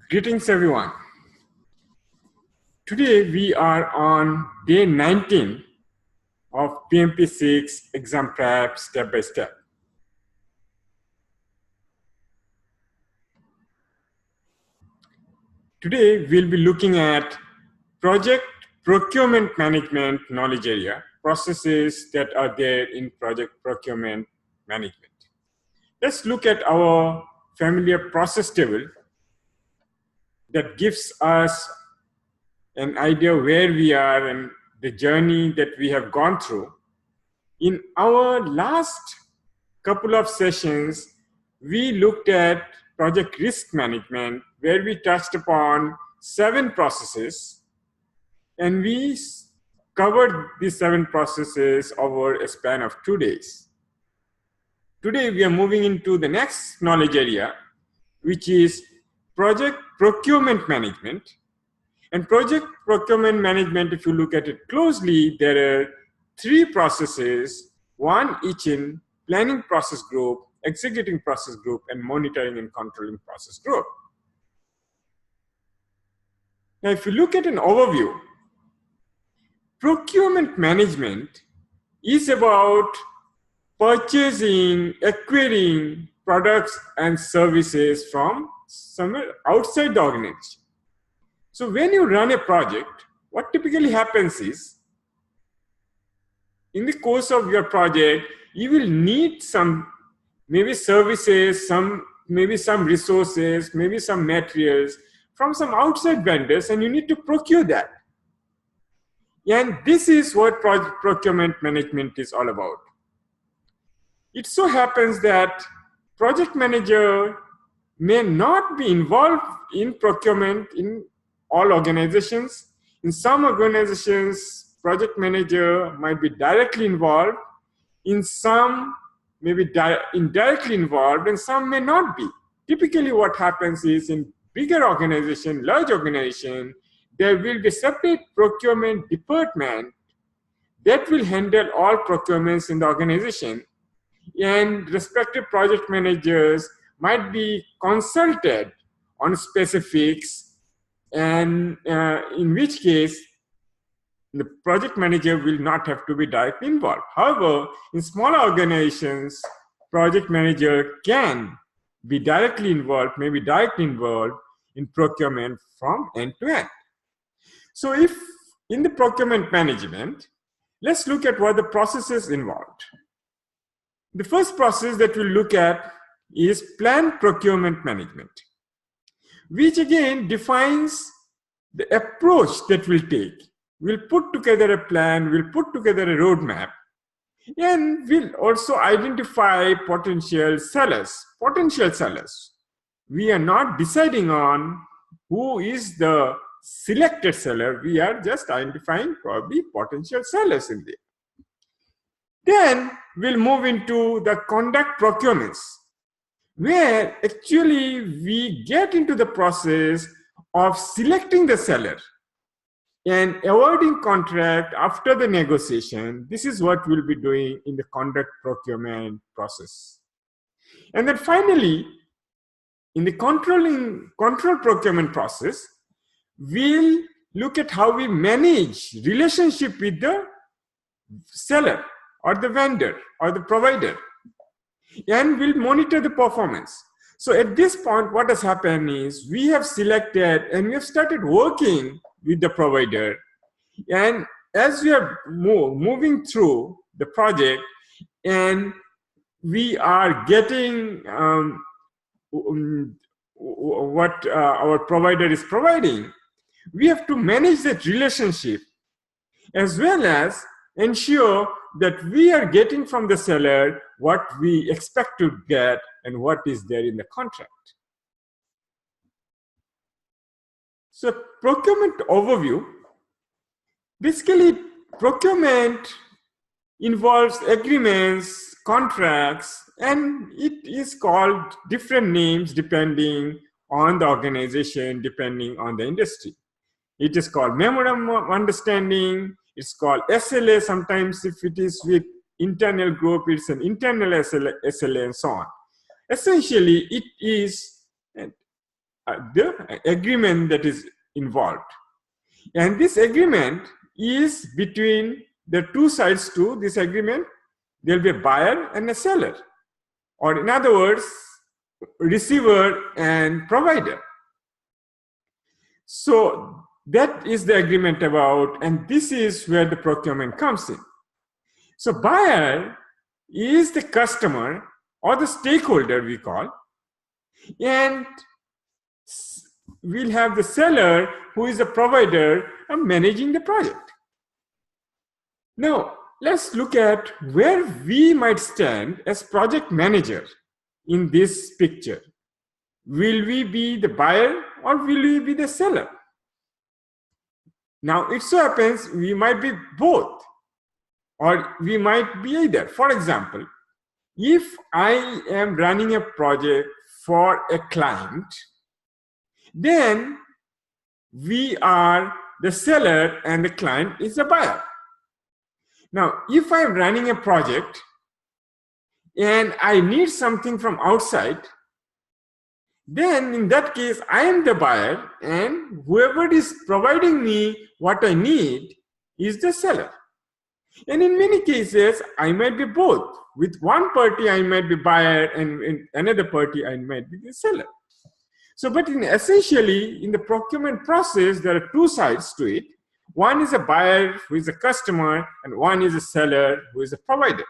Greetings everyone. Today we are on day 19 of PMP6 exam prep step by step. Today we'll be looking at project procurement management knowledge area, processes that are there in project procurement management. Let's look at our familiar process table that gives us an idea where we are and the journey that we have gone through. In our last couple of sessions, we looked at project risk management, where we touched upon 7 processes, and we covered these 7 processes over a span of 2 days. Today, we are moving into the next knowledge area, which is project procurement management. And project procurement management, if you look at it closely, there are 3 processes, one each in planning process group, executing process group, and monitoring and controlling process group. Now, if you look at an overview, procurement management is about purchasing, acquiring products and services from somewhere outside the organization. So when you run a project, what typically happens is, in the course of your project, you will need some maybe services, maybe some resources, maybe some materials from some outside vendors, and you need to procure that. And this is what project procurement management is all about. It so happens that project manager may not be involved in procurement in all organizations. In some organizations, project manager might be directly involved. In some, maybe indirectly involved, and some may not be. Typically what happens is, in bigger organization, large organization, there will be separate procurement department that will handle all procurements in the organization. And respective project managers might be consulted on specifics, and in which case the project manager will not have to be directly involved. However, in smaller organizations, project manager can be directly involved, maybe directly involved in procurement from end to end. So if in the procurement management, let's look at what the processes involved. The first process that we'll look at is planned procurement management, which again defines the approach that we'll take. We'll put together a plan, we'll put together a roadmap, and we'll also identify potential sellers. We are not deciding on who is the selected seller, we are just identifying probably potential sellers in there. Then we'll move into the conduct procurements, where actually we get into the process of selecting the seller and awarding contract after the negotiation. This is what we'll be doing in the conduct procurement process. And then finally, in the control procurement process, we'll look at how we manage relationship with the seller or the vendor or the provider, and we'll monitor the performance. So at this point, what has happened is we have selected and we have started working with the provider, and as we are moving through the project and we are getting what our provider is providing, we have to manage that relationship as well as ensure that we are getting from the seller what we expect to get and what is there in the contract. So procurement overview. Basically, procurement involves agreements, contracts, and it is called different names depending on the organization, depending on the industry. It is called memorandum of understanding. It's called SLA. Sometimes if it is with internal group, it's an internal SLA and so on. Essentially, it is the agreement that is involved. And this agreement is between the two sides to this agreement. There'll be a buyer and a seller, or in other words, receiver and provider. So that is the agreement about, and this is where the procurement comes in. So buyer is the customer or the stakeholder we call, and we'll have the seller who is the provider and managing the project. Now let's look at where we might stand as project manager in this picture. Will we be the buyer or will we be the seller? Now it so happens we might be both, or we might be either. For example, if I am running a project for a client, then we are the seller and the client is the buyer. Now, if I'm running a project and I need something from outside, then in that case, I am the buyer and whoever is providing me what I need is the seller. And in many cases, I might be both. With one party, I might be buyer, and in another party, I might be the seller. So, but essentially, in the procurement process, there are two sides to it. One is a buyer who is a customer, and one is a seller who is a provider.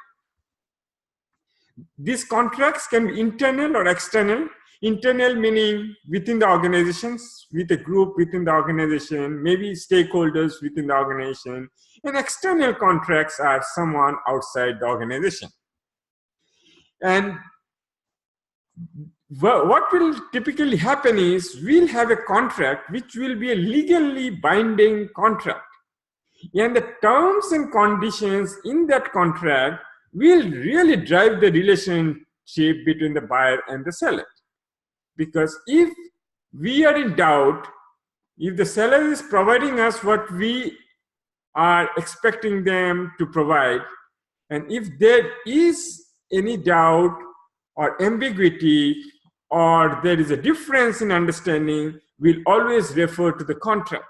These contracts can be internal or external. Internal meaning within the organizations, with a group within the organization, maybe stakeholders within the organization. And external contracts are someone outside the organization. And what will typically happen is we'll have a contract which will be a legally binding contract. And the terms and conditions in that contract will really drive the relationship between the buyer and the seller. Because if we are in doubt, if the seller is providing us what we are expecting them to provide, and if there is any doubt or ambiguity, or there is a difference in understanding, we'll always refer to the contract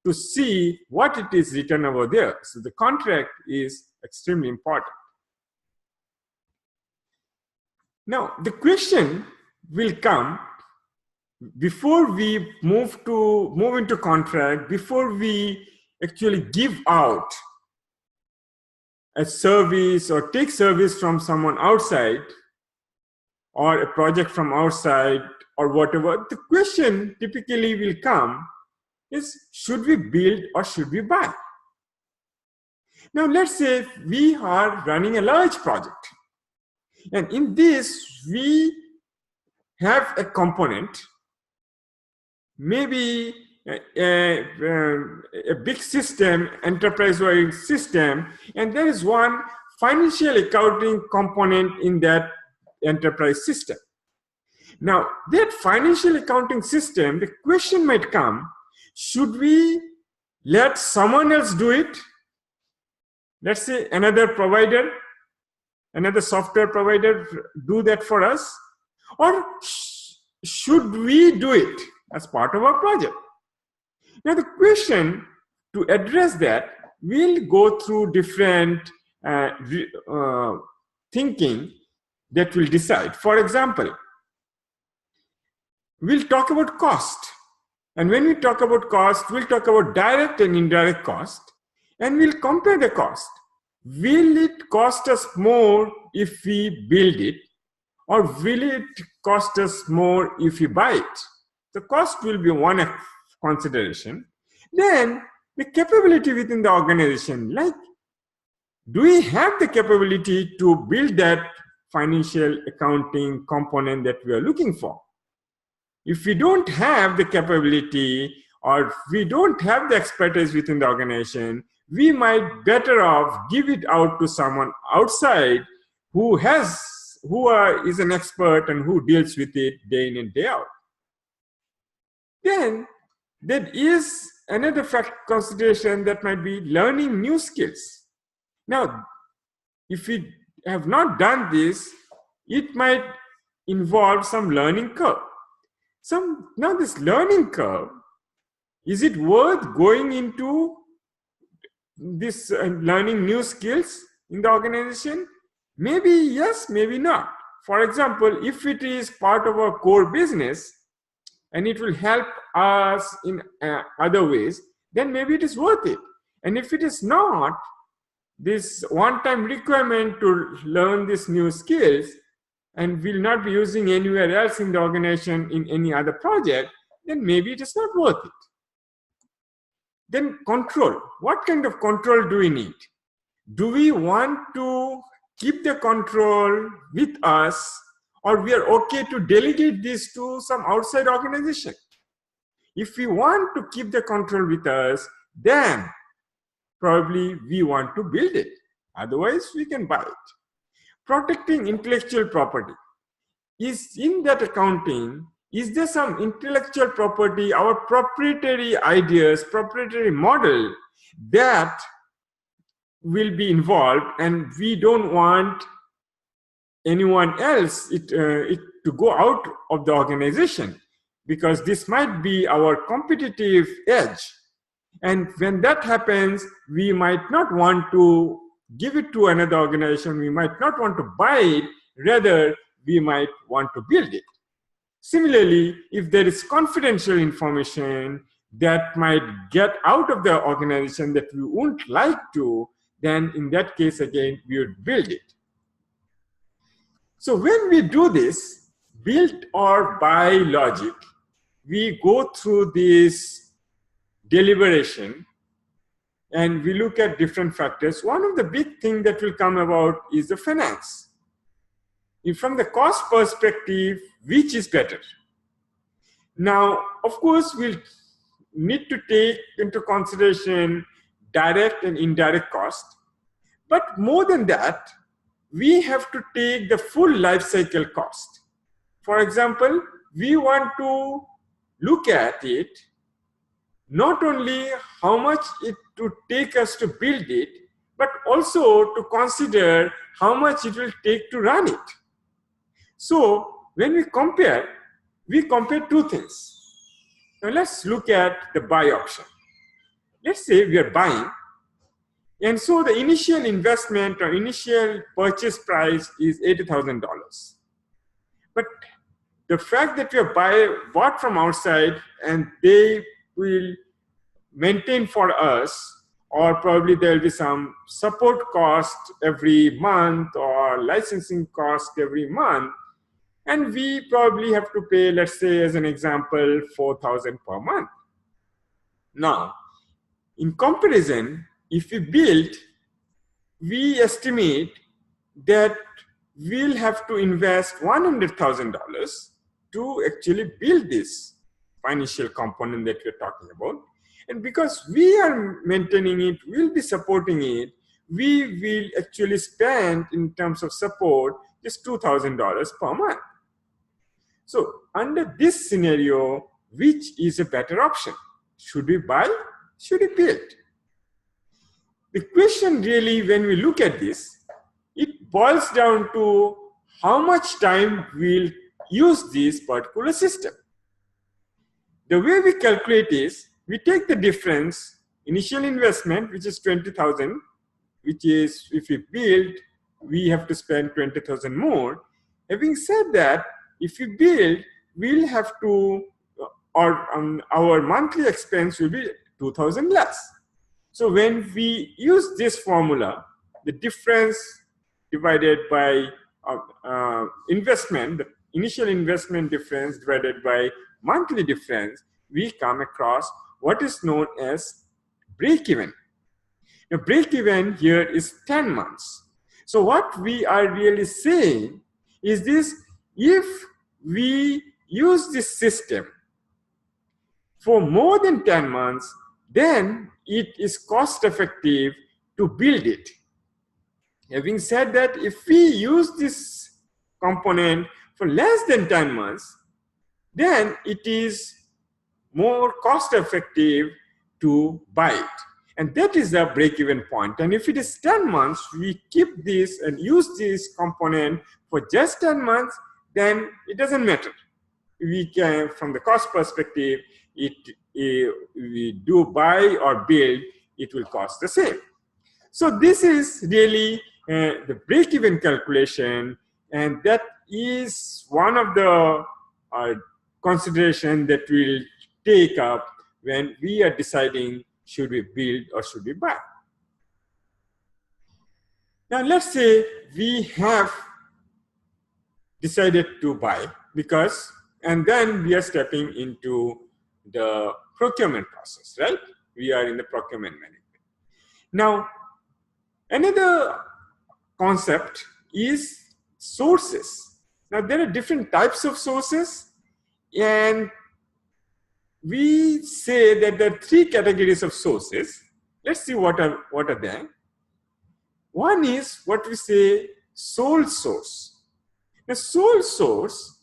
to see what it is written over there. So the contract is extremely important. Now, the question will come before we move into contract, before we actually give out a service or take service from someone outside or a project from outside or whatever. The question typically will come is, should we build or should we buy? Now let's say we are running a large project, and in this we have a component, maybe a big system, enterprise-wide system, and there is one financial accounting component in that enterprise system. Now, that financial accounting system, the question might come, should we let someone else do it? Let's say another provider, another software provider do that for us? Or should we do it as part of our project? Now, the question to address that will go through different thinking that will decide. For example, we'll talk about cost. And when we talk about cost, we'll talk about direct and indirect cost, and we'll compare the cost. Will it cost us more if we build it, or will it cost us more if we buy it? The cost will be one consideration. Then the capability within the organization, like, do we have the capability to build that financial accounting component that we are looking for? If we don't have the capability, or if we don't have the expertise within the organization, we might better off give it out to someone outside who is an expert and who deals with it day in and day out. Then there is another consideration that might be learning new skills. Now, if we have not done this, it might involve some learning curve. Now this learning curve, is it worth going into this learning new skills in the organization? Maybe yes, maybe not. For example, if it is part of our core business and it will help us in other ways, then maybe it is worth it. And if it is not, this one-time requirement to learn these new skills and will not be using anywhere else in the organization in any other project, then maybe it is not worth it. Then control. What kind of control do we need? Do we want to keep the control with us, or we are okay to delegate this to some outside organization? If we want to keep the control with us, then probably we want to build it. Otherwise, we can buy it. Protecting intellectual property. Is in that accounting, is there some intellectual property, our proprietary ideas, proprietary model that will be involved, and we don't want anyone else it to go out of the organization, because this might be our competitive edge. And when that happens, we might not want to give it to another organization, we might not want to buy it, rather we might want to build it. Similarly, if there is confidential information that might get out of the organization that we wouldn't like to, then in that case again, we would build it. So when we do this build or buy logic, we go through this deliberation and we look at different factors. One of the big things that will come about is the finance. If from the cost perspective, which is better? Now, of course, we'll need to take into consideration direct and indirect cost. But more than that, we have to take the full life cycle cost. For example, we want to look at it, not only how much it would take us to build it, but also to consider how much it will take to run it. So when we compare two things. Now let's look at the buy option. Let's say we are buying, and so the initial investment or initial purchase price is $80,000. But the fact that we are bought from outside and they will maintain for us, or probably there will be some support cost every month or licensing cost every month, and we probably have to pay, let's say as an example, $4,000 per month. Now, in comparison, if we build, we estimate that we'll have to invest $100,000 to actually build this financial component that we're talking about. And because we are maintaining it, we'll be supporting it, we will actually spend in terms of support just $2,000 per month. So under this scenario, which is a better option? Should we buy? Should we build? The question really, when we look at this, it boils down to how much time we'll use this particular system. The way we calculate is, we take the difference, initial investment, which is 20,000, which is if we build, we have to spend 20,000 more. Having said that, if we build, we'll have to, or our monthly expense will be 2,000 less. So when we use this formula, the difference divided by investment, the initial investment difference divided by monthly difference, we come across what is known as break-even. Now, break-even here is 10 months. So what we are really saying is this: if we use this system for more than 10 months, then it is cost effective to build it. Having said that, if we use this component for less than 10 months, then it is more cost effective to buy it. And that is the break-even point. And if it is 10 months, we keep this and use this component for just 10 months, then it doesn't matter, we can, from the cost perspective, we do buy or build, it will cost the same. So this is really the break-even calculation, and that is one of the consideration that we'll take up when we are deciding should we build or should we buy. Now let's say we have decided to buy and then we are stepping into the procurement process, right? We are in the procurement management. Now, another concept is sources. Now, there are different types of sources, and we say that there are three categories of sources. Let's see what are they. One is what we say sole source. Now, sole source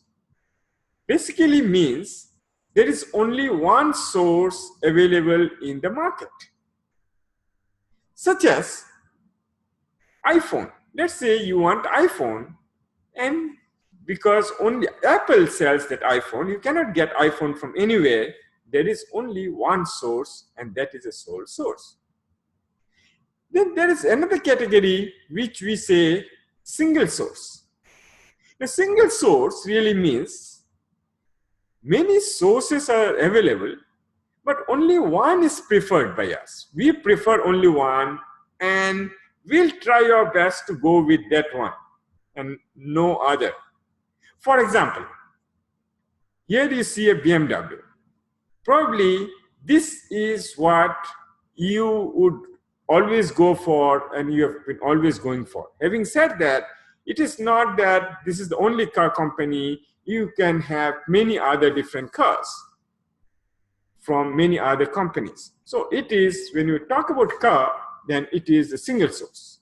basically means there is only one source available in the market, such as iPhone. Let's say you want iPhone, and because only Apple sells that iPhone, you cannot get iPhone from anywhere. There is only one source, and that is a sole source. Then there is another category which we say single source. The single source really means many sources are available, but only one is preferred by us. We prefer only one, and we'll try our best to go with that one and no other. For example, here you see a BMW. Probably this is what you would always go for and you have been always going for. Having said that, it is not that this is the only car company. You can have many other different cars from many other companies. So it is, when you talk about car, then it is a single source.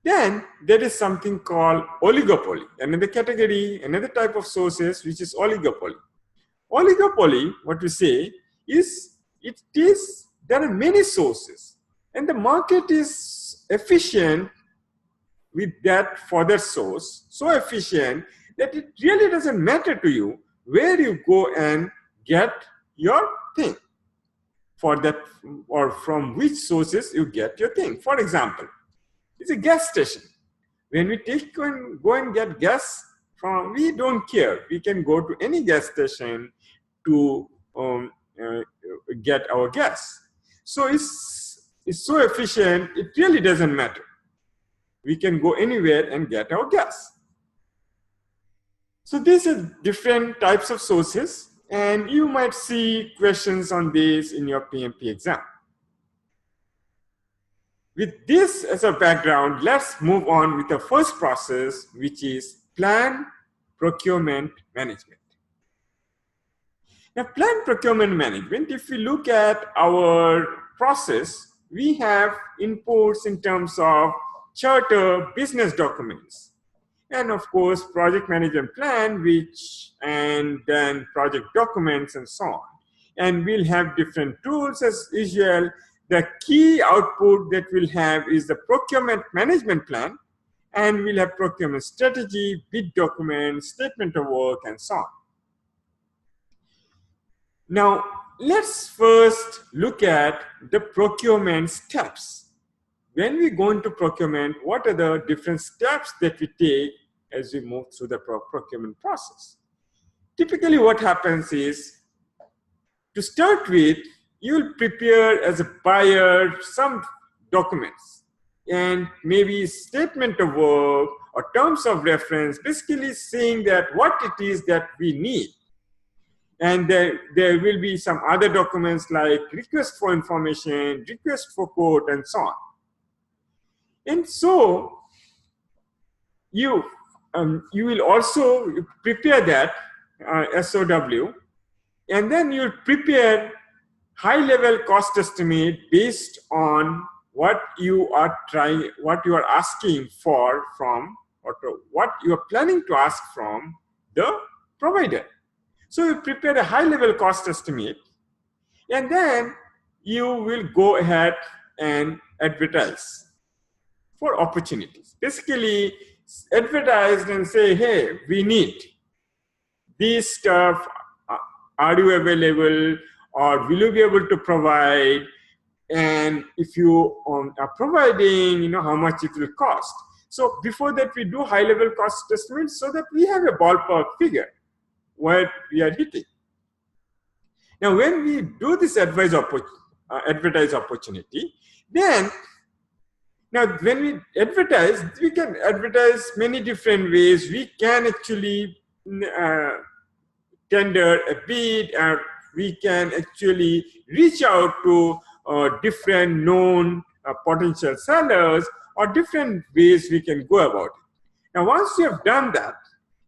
Then there is something called oligopoly. Another category, another type of sources, which is oligopoly. Oligopoly, what we say is, there are many sources, and the market is efficient with that further source, so efficient that it really doesn't matter to you where you go and get your thing for that, or from which sources you get your thing. For example, it's a gas station. When we go and get gas from, we don't care. We can go to any gas station to get our gas. So it's so efficient, it really doesn't matter. We can go anywhere and get our gas. So these are different types of sources, and you might see questions on this in your PMP exam. With this as a background, let's move on with the first process, which is plan procurement management. Now, plan procurement management, if we look at our process, we have inputs in terms of charter, business documents, and of course, project management plan, and then project documents and so on. And we'll have different tools as usual. The key output that we'll have is the procurement management plan, and we'll have procurement strategy, bid documents, statement of work, and so on. Now, let's first look at the procurement steps. When we go into procurement, what are the different steps that we take as we move through the procurement process? Typically, what happens is, to start with, you will prepare as a buyer some documents and maybe statement of work or terms of reference, basically saying that what it is that we need. And there will be some other documents like request for information, request for quote, and so on. And so you will also prepare that SOW, and then you'll prepare high-level cost estimate based on what you are asking for from, or what you are planning to ask from the provider. So you prepare a high-level cost estimate, and then you will go ahead and advertise for opportunities. Basically, advertise and say, hey, we need this stuff, are you available, or will you be able to provide? And if you are providing, how much it will cost. So before that, we do high-level cost estimates so that we have a ballpark figure where we are hitting. Now, when we do this advertise opportunity, then now when we advertise, we can advertise many different ways. We can actually tender a bid, and we can actually reach out to different known potential sellers, or different ways we can go about it. Now, once we have done that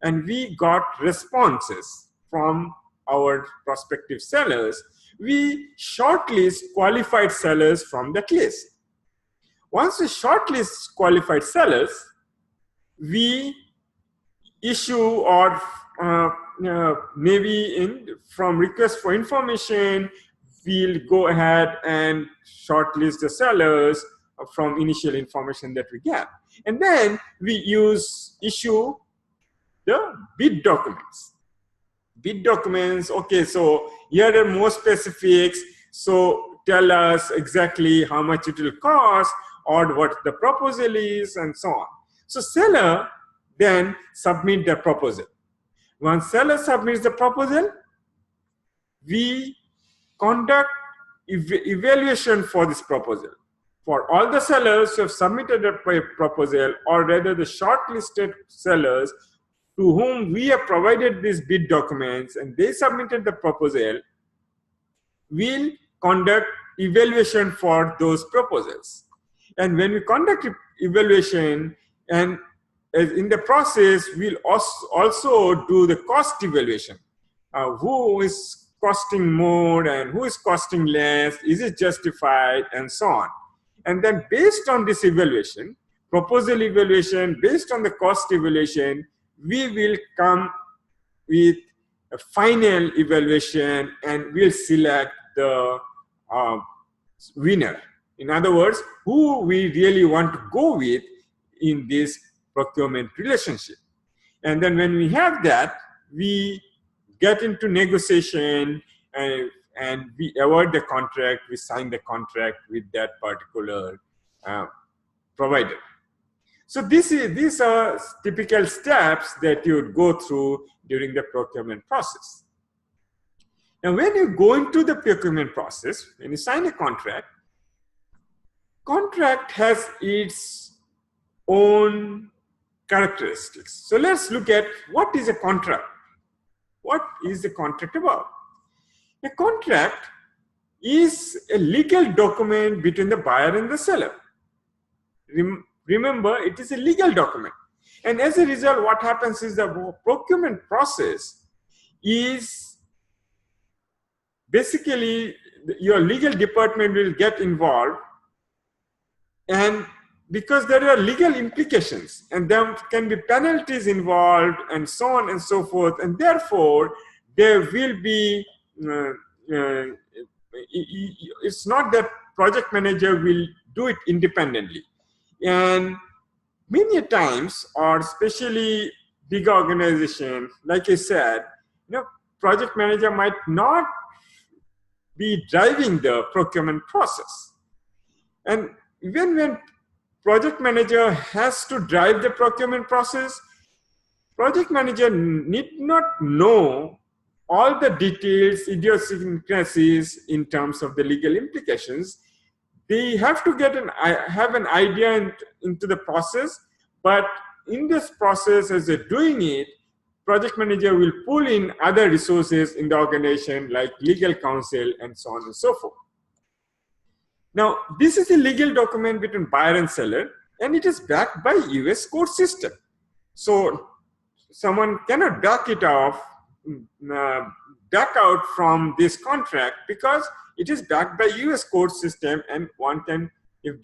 and we got responses from our prospective sellers, we shortlist qualified sellers from that list. Once we shortlist qualified sellers, we issue, or maybe from request for information, we'll go ahead and shortlist the sellers from initial information that we get. And then we issue the bid documents. Bid documents, okay, so here are more specifics. So tell us exactly how much it will cost, or what the proposal is, and so on. So seller then submit the proposal. Once seller submits the proposal, we conduct evaluation for this proposal. For all the sellers who have submitted a proposal, or rather the shortlisted sellers to whom we have provided these bid documents and they submitted the proposal, we'll conduct evaluation for those proposals. And when we conduct evaluation, and in the process, we'll also do the cost evaluation. Who is costing more and who is costing less? Is it justified? And so on. And then based on this evaluation, proposal evaluation, based on the cost evaluation, we will come with a final evaluation and we'll select the winner. In other words, who we really want to go with in this procurement relationship. And then when we have that, we get into negotiation, and we award the contract, we sign the contract with that particular provider. So these are typical steps that you would go through during the procurement process. Now, when you go into the procurement process, when you sign a contract has its own characteristics. So let's look at what is a contract. What is the contract about? A contract is a legal document between the buyer and the seller. Remember, it is a legal document. And as a result, what happens is the procurement process is basically your legal department will get involved, and because there are legal implications and there can be penalties involved and so on and so forth, and therefore there will be it's not that project manager will do it independently. And many times, or especially big organization, like I said, project manager might not be driving the procurement process. And even when project manager has to drive the procurement process, project manager need not know all the details, idiosyncrasies in terms of the legal implications. They have to have an idea into the process, but in this process, as they're doing it, project manager will pull in other resources in the organization like legal counsel and so on and so forth. Now, this is a legal document between buyer and seller, and it is backed by US court system. So someone cannot back out from this contract because it is backed by US court system, and if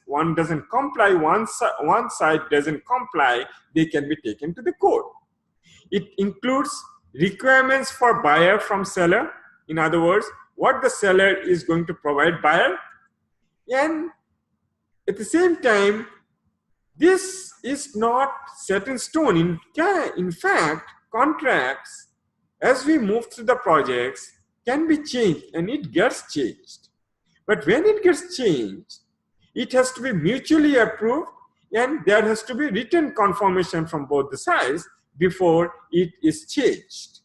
one doesn't comply, one side doesn't comply, they can be taken to the court. It includes requirements for buyer from seller. In other words, what the seller is going to provide buyer. And at the same time, this is not set in stone. In fact, contracts as we move through the projects, can be changed, and it gets changed. But when it gets changed, it has to be mutually approved, and there has to be written confirmation from both the sides before it is changed.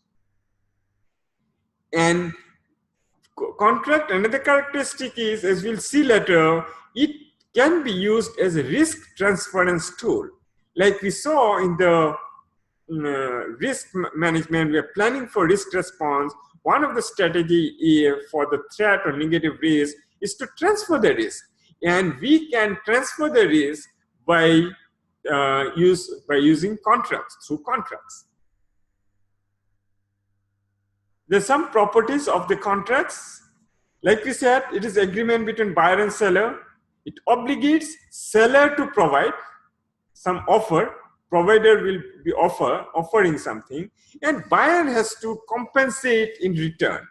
And contract, another characteristic is, as we'll see later, it can be used as a risk transference tool. Like we saw in the risk management, we are planning for risk response. One of the strategy for the threat or negative risk is to transfer the risk. And we can transfer the risk by using contracts, through contracts. There's some properties of the contracts. Like we said, it is agreement between buyer and seller. It obligates seller to provide some offer. Provider will be offering something, and buyer has to compensate in return.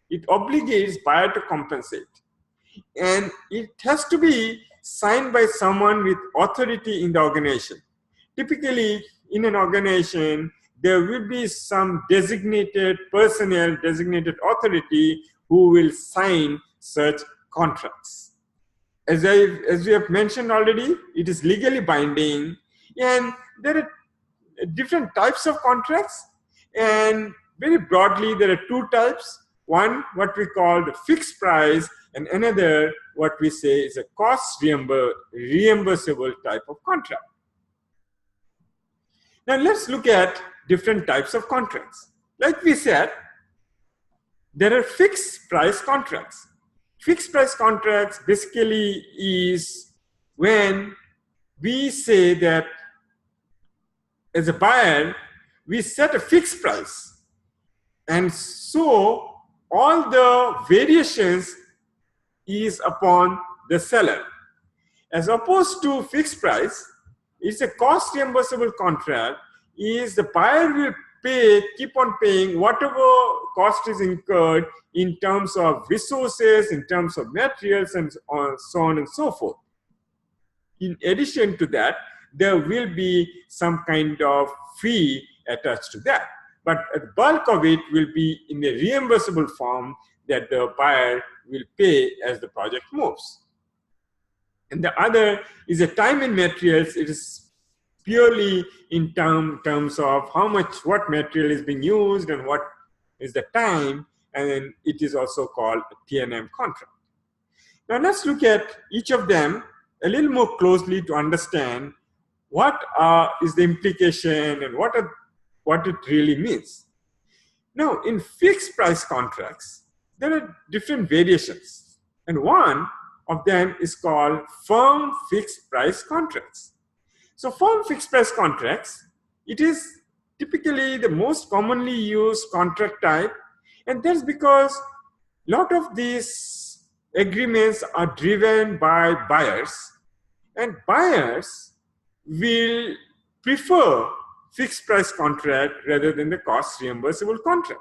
It obligates buyer to compensate. And it has to be signed by someone with authority in the organization. Typically, in an organization, there will be some designated personnel, designated authority who will sign such contracts. As we have mentioned already, it is legally binding, and there are different types of contracts, and very broadly there are two types. One, what we call the fixed price, and another, what we say is a cost reimbursable type of contract. Now let's look at different types of contracts. Like we said, there are fixed price contracts. Fixed price contracts basically is when we say that as a buyer, we set a fixed price. And so all the variations is upon the seller. As opposed to fixed price, it's a cost reimbursable contract, is the buyer will pay, keep on paying whatever cost is incurred in terms of resources, in terms of materials, and so on and so forth. In addition to that, there will be some kind of fee attached to that. But the bulk of it will be in a reimbursable form that the buyer will pay as the project moves. And the other is a time and materials. It is purely in terms of how much, what material is being used and what is the time. And then it is also called a T&M contract. Now let's look at each of them a little more closely to understand what is the implication and what it really means. Now, in fixed price contracts, there are different variations, and one of them is called firm fixed price contracts. So firm fixed price contracts, it is typically the most commonly used contract type, and that's because a lot of these agreements are driven by buyers, and buyers will prefer fixed price contract rather than the cost reimbursable contract.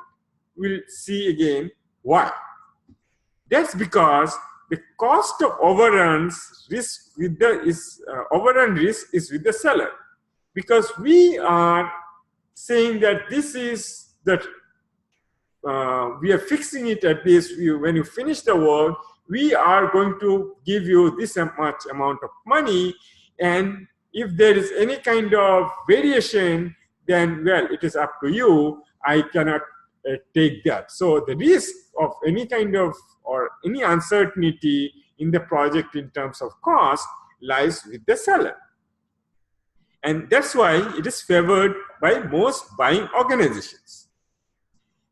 We'll see again why. That's because the cost of overruns risk with overrun risk is with the seller, because we are saying that this is that we are fixing it at this. When you finish the work, we are going to give you this much amount of money, and if there is any kind of variation, then, well, it is up to you. I cannot take that. So the risk of any kind of or any uncertainty in the project in terms of cost lies with the seller. And that's why it is favored by most buying organizations.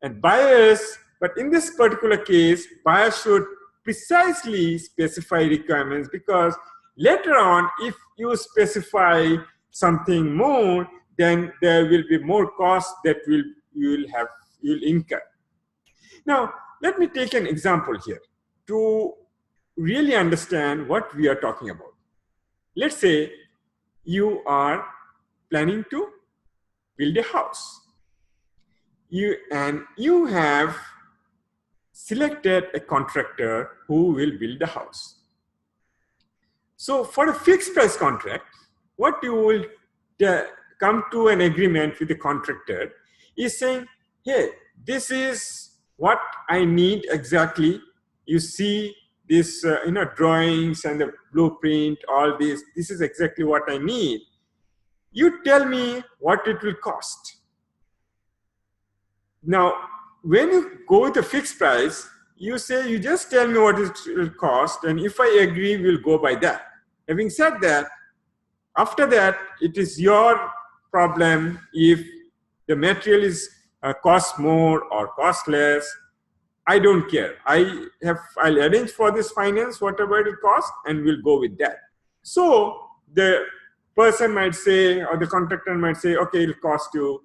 And buyers, but in this particular case, buyers should precisely specify requirements, because later on, if you specify something more, then there will be more costs that you'll incur. Now, let me take an example here to really understand what we are talking about. Let's say you are planning to build a house. You have selected a contractor who will build the house. So for a fixed price contract, what you will come to an agreement with the contractor is saying, hey, this is what I need exactly. You see this, drawings and the blueprint, all this. This is exactly what I need. You tell me what it will cost. Now, when you go with a fixed price, you say, you just tell me what it will cost, and if I agree, we'll go by that. Having said that, after that, it is your problem if the material is cost more or cost less. I don't care. I'll arrange for this finance, whatever it will cost, and we'll go with that. So the person might say, or the contractor might say, okay, it'll cost you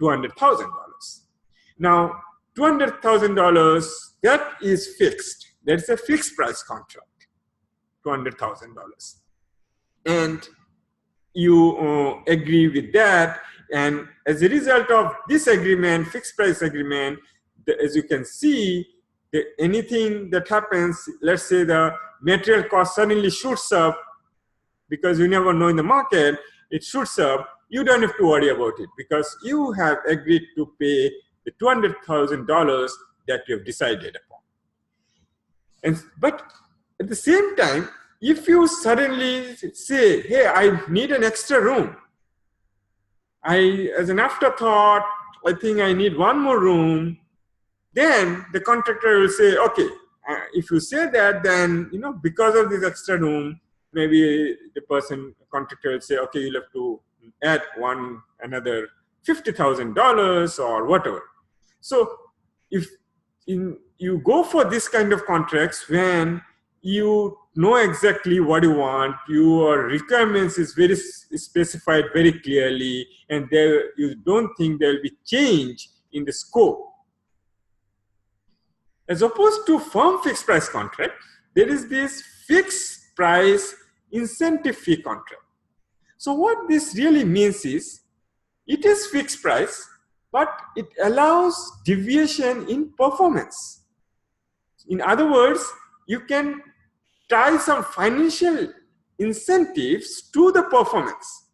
$200,000. Now, $200,000, that is fixed. That's a fixed price contract, $200,000. And you agree with that. And as a result of this agreement, fixed price agreement, as you can see, anything that happens, let's say the material cost suddenly shoots up, because you never know in the market, it shoots up, you don't have to worry about it because you have agreed to pay the $200,000 that you have decided upon. But at the same time, if you suddenly say, hey, I need an extra room, as an afterthought, I think I need one more room, then the contractor will say, okay, if you say that, then, because of this extra room, maybe the contractor will say, okay, you'll have to add another $50,000 or whatever. So if you go for this kind of contracts when you know exactly what you want, your requirements is very specified very clearly, and you don't think there will be change in the scope. As opposed to firm fixed price contract, there is this fixed price incentive fee contract. So what this really means is, it is fixed price, but it allows deviation in performance. In other words, you can tie some financial incentives to the performance.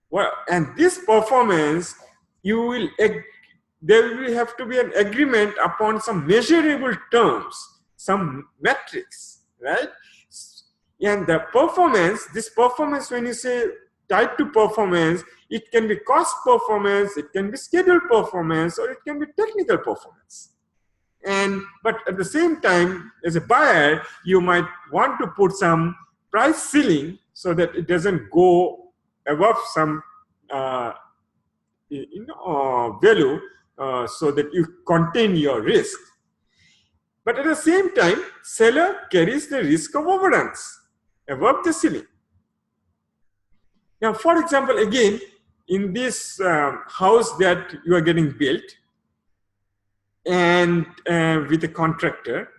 Well, and this performance, there will have to be an agreement upon some measurable terms, some metrics, right? And this performance, when you say tied to performance, it can be cost performance, it can be schedule performance, or it can be technical performance. But at the same time, as a buyer, you might want to put some price ceiling so that it doesn't go above some value, so that you contain your risk. But at the same time, seller carries the risk of overruns above the ceiling. Now, for example, again, in this house that you are getting built, and with a contractor,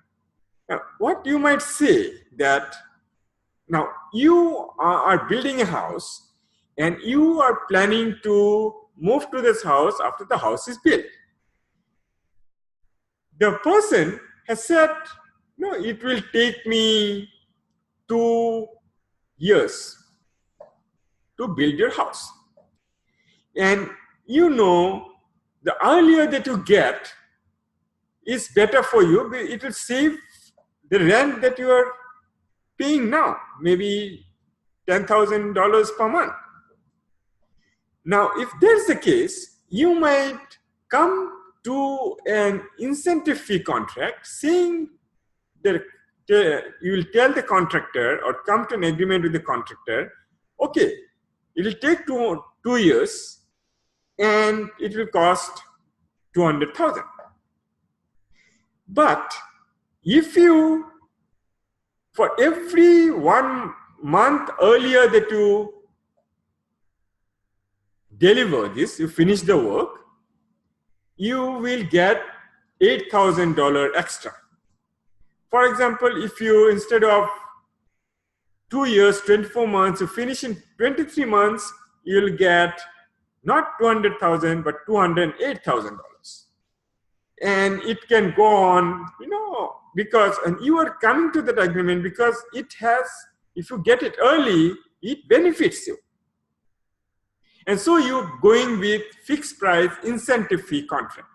what you might say that, now you are building a house and you are planning to move to this house after the house is built. The person has said, no, it will take me 2 years to build your house. And the earlier that you get is better for you. It will save the rent that you are paying now, maybe $10,000 per month. Now, if that's the case, you might come to an incentive fee contract saying that you will tell the contractor or come to an agreement with the contractor, okay, it will take 2 years and it will cost $200,000. But if you, for every 1 month earlier that you deliver this, you finish the work, you will get $8,000 extra. For example, if you, instead of 2 years, 24 months, you finish in 23 months, you'll get not $200,000, but $208,000. And it can go on, because, and you are coming to that agreement because it has, if you get it early, it benefits you. And so you're going with fixed price incentive fee contract.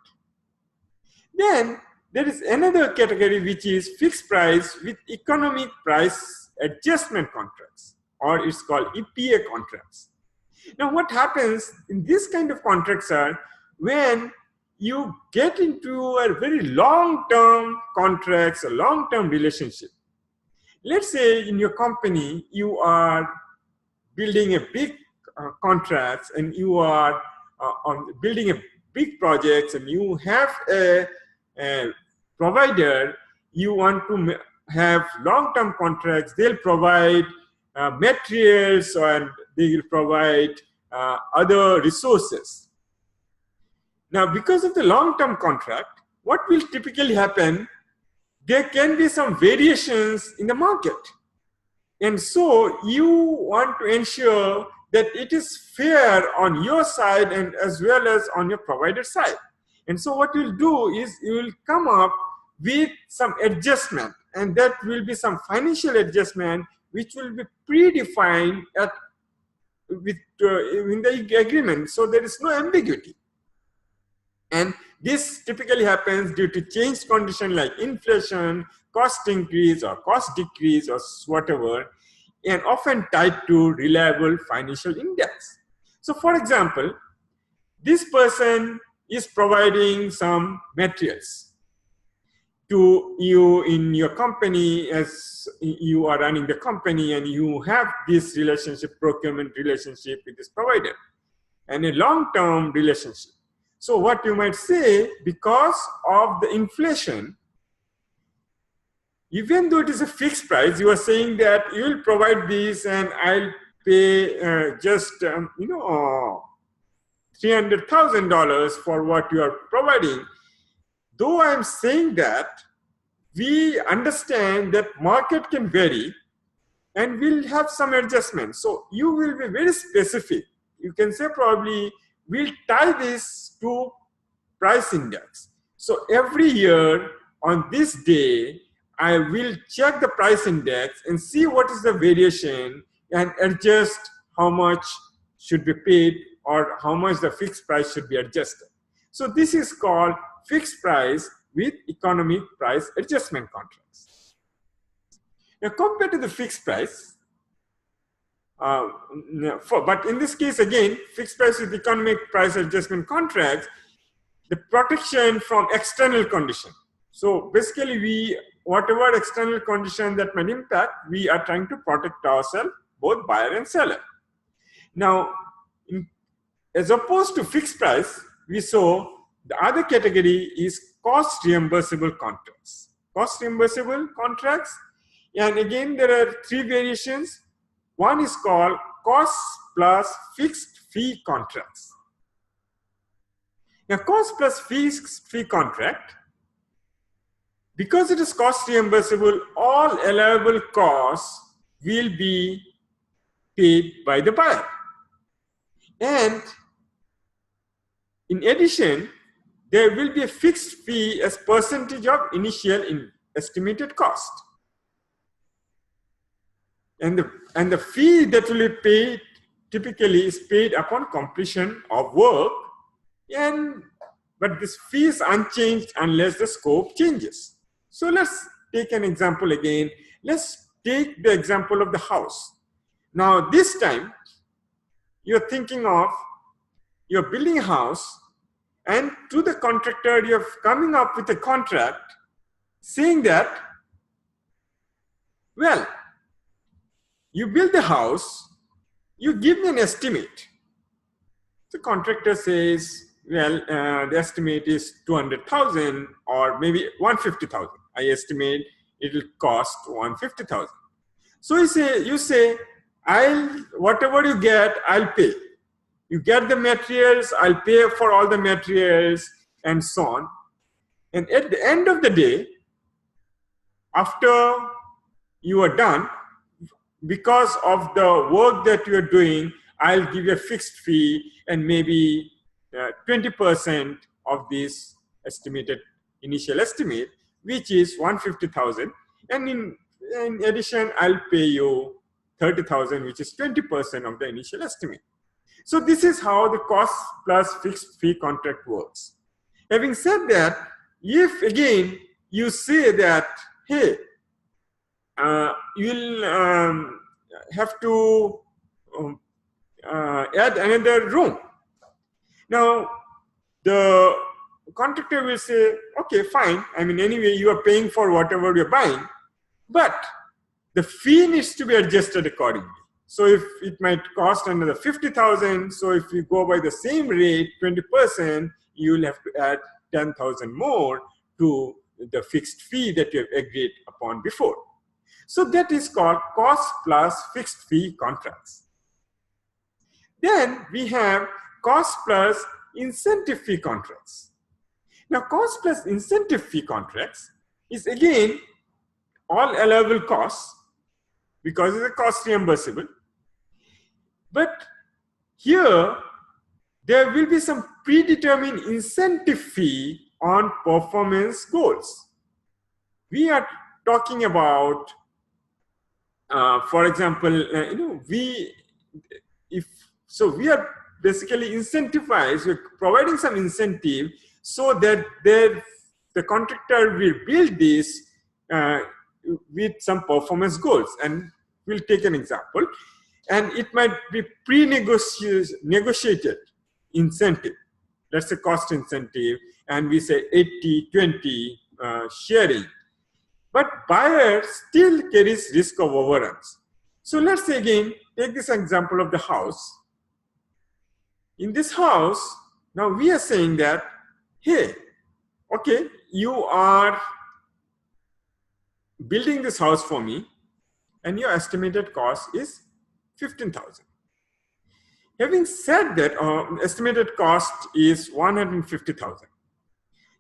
Then there is another category which is fixed price with economic price adjustment contracts, or it's called EPA contracts. Now what happens in this kind of contracts are when you get into a very long-term contracts, a long-term relationship. Let's say in your company you are building a big contracts, and you are on building a big projects, and you have a provider. You want to have long-term contracts. They'll provide materials, and they will provide other resources. Now, because of the long-term contract, what will typically happen? There can be some variations in the market. And so you want to ensure that it is fair on your side and as well as on your provider side. And so what you'll do is you will come up with some adjustment, and that will be some financial adjustment which will be predefined in the agreement. So there is no ambiguity. And this typically happens due to changed condition like inflation, cost increase or cost decrease or whatever, and often tied to reliable financial index. So for example, this person is providing some materials to you in your company as you are running the company, and you have this relationship, procurement relationship with this provider, and a long-term relationship. So what you might say, because of the inflation, even though it is a fixed price, you are saying that you will provide this and I'll pay just $300,000 for what you are providing. Though I'm saying that, we understand that market can vary and we'll have some adjustments. So you will be very specific. You can say probably we'll tie this to price index. So every year on this day, I will check the price index and see what is the variation and adjust how much should be paid or how much the fixed price should be adjusted. So this is called fixed price with economic price adjustment contracts. Now compared to the fixed price, but in this case again, fixed price with economic price adjustment contracts, the protection from external condition. So basically whatever external condition that might impact, we are trying to protect ourselves, both buyer and seller. Now, as opposed to fixed price, we saw the other category is cost reimbursable contracts. Cost reimbursable contracts, and again there are three variations. One is called cost plus fixed fee contracts. Now, cost plus fixed fee contract, because it is cost reimbursable, all allowable costs will be paid by the buyer. And in addition, there will be a fixed fee as percentage of initial estimated cost. And the fee that will be paid typically is paid upon completion of work, but this fee is unchanged unless the scope changes. So let's take an example again. Let's take the example of the house. Now this time you're thinking of, you're building a house, and to the contractor you're coming up with a contract saying that, well, you build the house, you give me an estimate. The contractor says, well, the estimate is 200,000 or maybe 150,000. I estimate it will cost 150,000. So you say, whatever you get, I'll pay. You get the materials, I'll pay for all the materials, and so on. And at the end of the day, after you are done, because of the work that you are doing, I'll give you a fixed fee and maybe 20% of this estimated initial estimate, which is 150,000. And in addition, I'll pay you 30,000, which is 20% of the initial estimate. So this is how the cost plus fixed fee contract works. Having said that, if again you say that, hey, you'll have to um, add another room. Now, the contractor will say, okay, fine. I mean, anyway, you are paying for whatever you're buying, but the fee needs to be adjusted accordingly. So if it might cost another 50,000, so if you go by the same rate, 20%, you will have to add 10,000 more to the fixed fee that you have agreed upon before. So that is called cost plus fixed fee contracts. Then we have cost plus incentive fee contracts. Now, cost plus incentive fee contracts is again all allowable costs because it's a cost reimbursable. But here, there will be some predetermined incentive fee on performance goals. We are talking about, for example, we are basically incentivized, we're providing some incentive so that the contractor will build this with some performance goals. And we'll take an example. And it might be pre-negotiated incentive. That's a cost incentive. And we say 80-20 sharing. But buyer still carries risk of overruns. So let's say again, take this example of the house. In this house, now we are saying that, hey, okay, you are building this house for me, and your estimated cost is 15,000. Having said that, estimated cost is 150,000.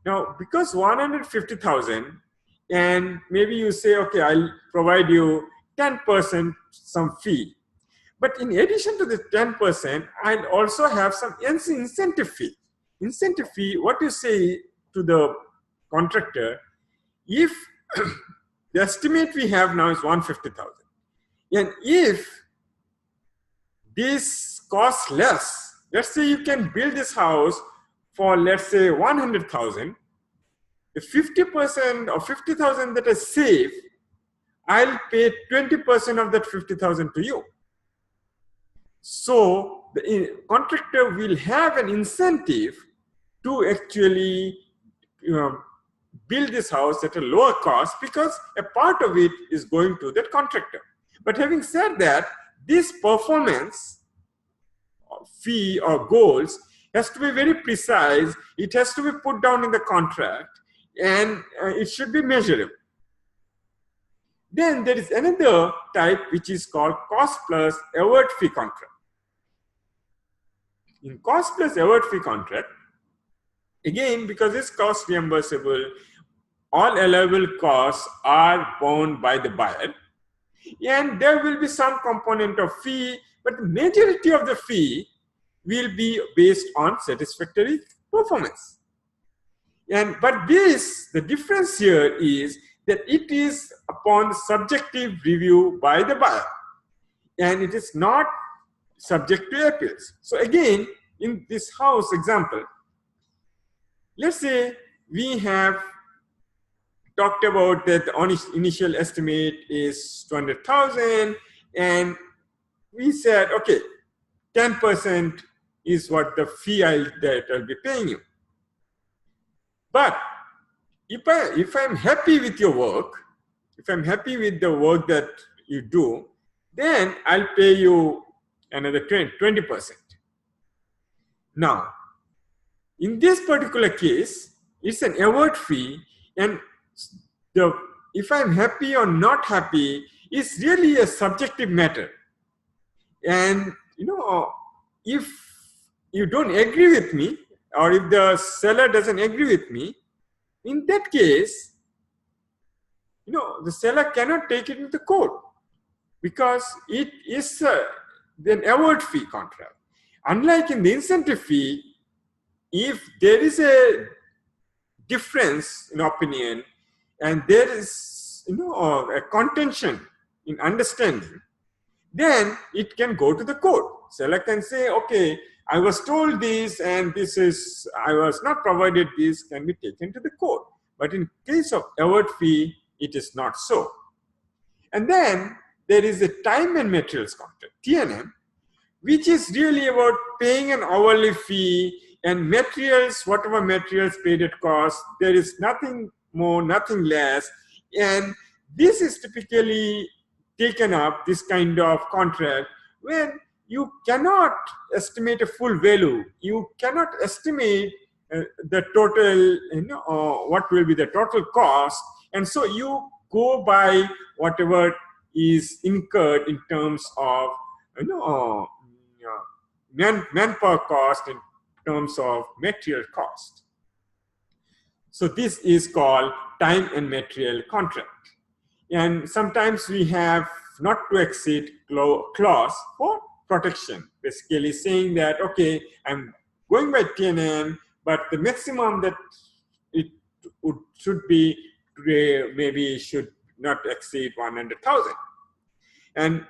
Now, because 150,000, and maybe you say, okay, I'll provide you 10% some fee. But in addition to the 10%, I'll also have some incentive fee. Incentive fee, what you say to the contractor, if the estimate we have now is 150,000, and if this costs less, let's say you can build this house for, let's say, 100,000, the 50% or 50,000 that I save, I'll pay 20% of that 50,000 to you. So the contractor will have an incentive to actually build this house at a lower cost because a part of it is going to that contractor. But having said that, this performance fee or goals has to be very precise. It has to be put down in the contract, and it should be measurable. Then there is another type which is called cost plus award fee contract. In cost plus award fee contract, again, because it's cost reimbursable, all allowable costs are borne by the buyer, and there will be some component of fee, but the majority of the fee will be based on satisfactory performance. But the difference here is that it is upon subjective review by the buyer, and it is not subject to appeals. So again, in this house example, let's say we have talked about that the initial estimate is 200,000, and we said, okay, 10% is what the fee that I'll be paying you. But if I'm happy with your work, if I'm happy with the work that you do, then I'll pay you another 20%. Now, in this particular case, it's an award fee, and if I'm happy or not happy is really a subjective matter. And if you don't agree with me, or if the seller doesn't agree with me, in that case, the seller cannot take it into court because it is an award fee contract. Unlike in the incentive fee, if there is a difference in opinion and there is a contention in understanding, then it can go to the court. Seller can say, okay, I was told this and I was not provided this, can be taken to the court. But in case of award fee, it is not so. And then there is a time and materials contract, T&M, which is really about paying an hourly fee and materials, whatever materials paid at cost. There is nothing more, nothing less. And this is typically taken up, this kind of contract, when you cannot estimate a full value. You cannot estimate the total, what will be the total cost. And so you go by whatever is incurred in terms of, manpower cost, in terms of material cost. So this is called time and material contract. And sometimes we have not to exceed clause for protection, basically saying that, okay, I'm going by T&M, but the maximum that it should be maybe should not exceed 100,000. And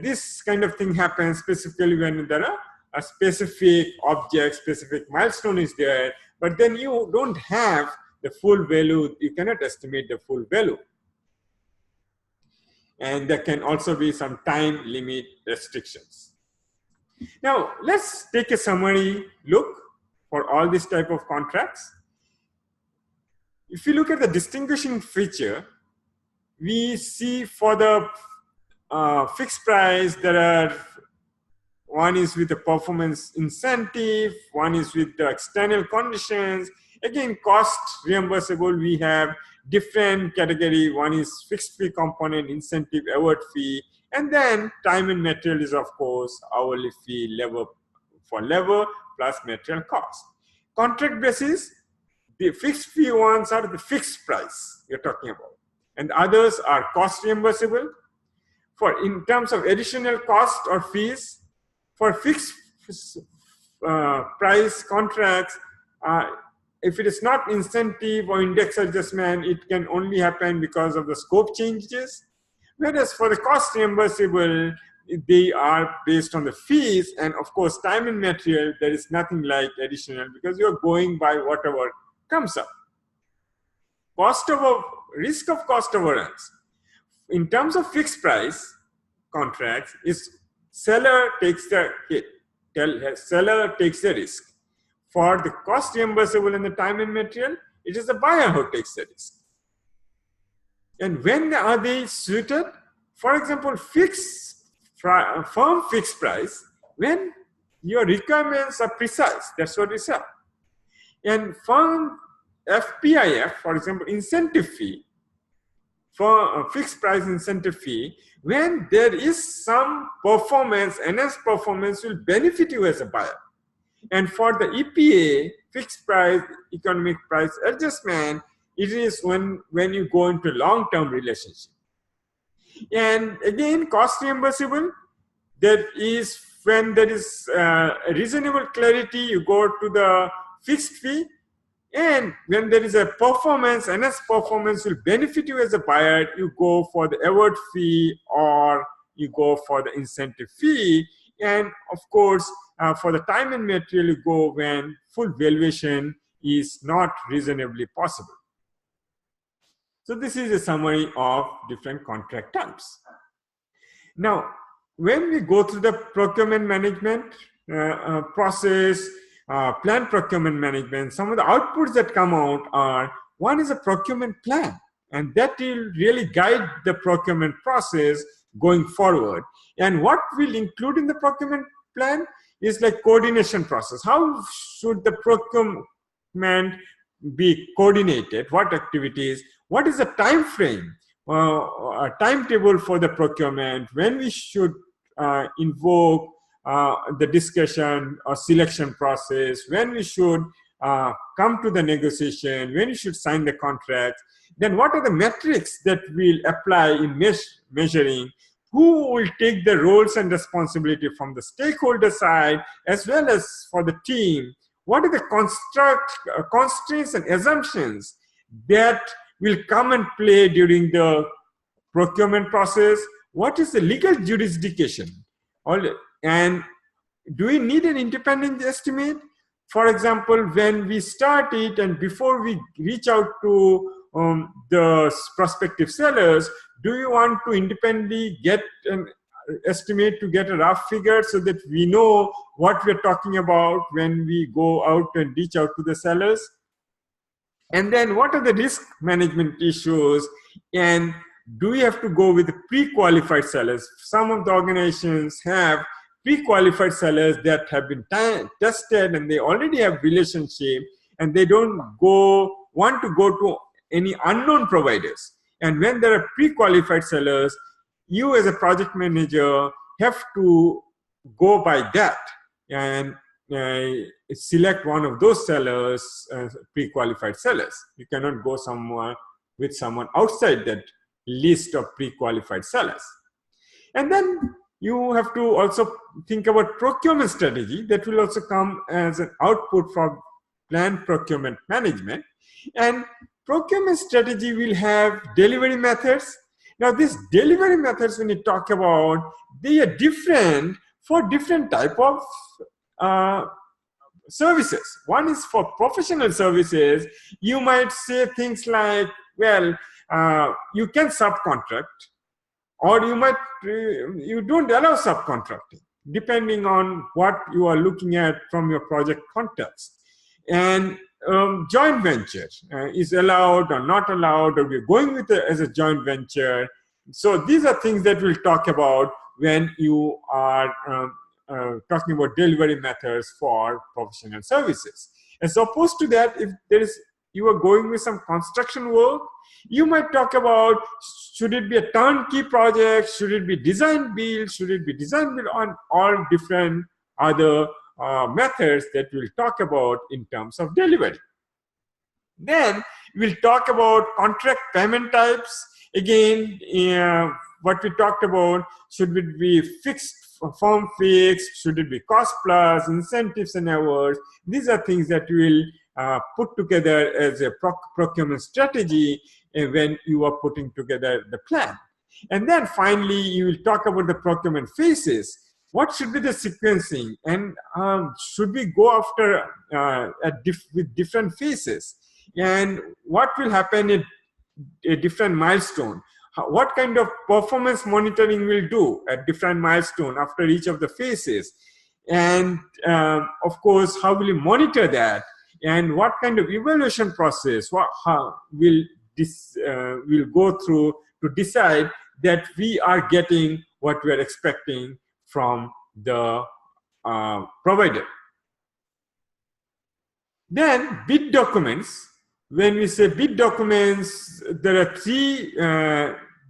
this kind of thing happens specifically when there are a specific object, specific milestone is there, but then you don't have the full value, you cannot estimate the full value. And there can also be some time limit restrictions. Now, let's take a summary look for all these type of contracts. If you look at the distinguishing feature, we see for the fixed price, there are, one is with the performance incentive, one is with the external conditions. Again, cost reimbursable, we have different category. One is fixed fee component, incentive, award fee, and then time and material is, of course, hourly fee, labor for labor plus material cost. Contract basis, the fixed fee ones are the fixed price you're talking about, and others are cost reimbursable. For in terms of additional cost or fees, for fixed price contracts, if it is not incentive or index adjustment, it can only happen because of the scope changes. Whereas for the cost reimbursable, they are based on the fees, and of course, time and material, there is nothing like additional because you're going by whatever comes up. Risk of cost overruns. In terms of fixed price contracts, is seller takes the hit, seller takes the risk. For the cost reimbursable and the time and material, it is the buyer who takes the risk. And when are they suited? For example, firm fixed price, when your requirements are precise, that's what we sell. And firm FPIF, for example, incentive fee, for a fixed price incentive fee, when there is some performance, enhanced performance will benefit you as a buyer. And for the EPA, fixed price, economic price adjustment, it is when you go into long-term relationship. And again, cost reimbursable, that is when there is reasonable clarity, you go to the fixed fee. And when there is a performance, enhanced performance will benefit you as a buyer, you go for the award fee or you go for the incentive fee. And of course, for the time and material, you go when full valuation is not reasonably possible. So this is a summary of different contract types. Now, when we go through the procurement management process, planned procurement management, some of the outputs that come out are, one is a procurement plan, and that will really guide the procurement process going forward. And what will include in the procurement plan is like coordination process. How should the procurement be coordinated? What activities? What is the time frame, a timetable for the procurement? When we should invoke the discussion or selection process, when we should come to the negotiation, when we should sign the contract, then what are the metrics that we'll apply in measuring, who will take the roles and responsibility from the stakeholder side as well as for the team, what are the constraints and assumptions that will come and play during the procurement process, what is the legal jurisdiction And do we need an independent estimate? For example, when we start it and before we reach out to the prospective sellers, do you want to independently get an estimate to get a rough figure so that we know what we're talking about when we go out and reach out to the sellers? And then what are the risk management issues? And do we have to go with pre-qualified sellers? Some of the organizations have pre-qualified sellers that have been tested and they already have relationship, and they don't want to go to any unknown providers. And when there are pre-qualified sellers, you as a project manager have to go by that and select one of those sellers, pre-qualified sellers. You cannot go somewhere with someone outside that list of pre-qualified sellers. And then you have to also think about procurement strategy that will also come as an output from planned procurement management. And procurement strategy will have delivery methods. Now, these delivery methods, when you talk about, they are different for different type of services. One is for professional services. You might say things like, well, you can subcontract, or you don't allow subcontracting, depending on what you are looking at from your project context. And joint venture is allowed or not allowed, or we're going with it as a joint venture. So these are things that we'll talk about when you are talking about delivery methods for professional services. As opposed to that, if you are going with some construction work, you might talk about, should it be a turnkey project, should it be design build, should it be design build, on all different other methods that we'll talk about in terms of delivery. Then we'll talk about contract payment types. Again, what we talked about, should it be fixed, firm fixed, should it be cost plus, incentives and awards? These are things that you will put together as a procurement strategy when you are putting together the plan. And then finally, you will talk about the procurement phases. What should be the sequencing, and should we go after with different phases? And what will happen at a different milestone? What kind of performance monitoring we'll do at different milestone after each of the phases? And of course, how will you monitor that? And what kind of evaluation process will go through to decide that we are getting what we are expecting from the provider? Then bid documents. When we say bid documents, there are three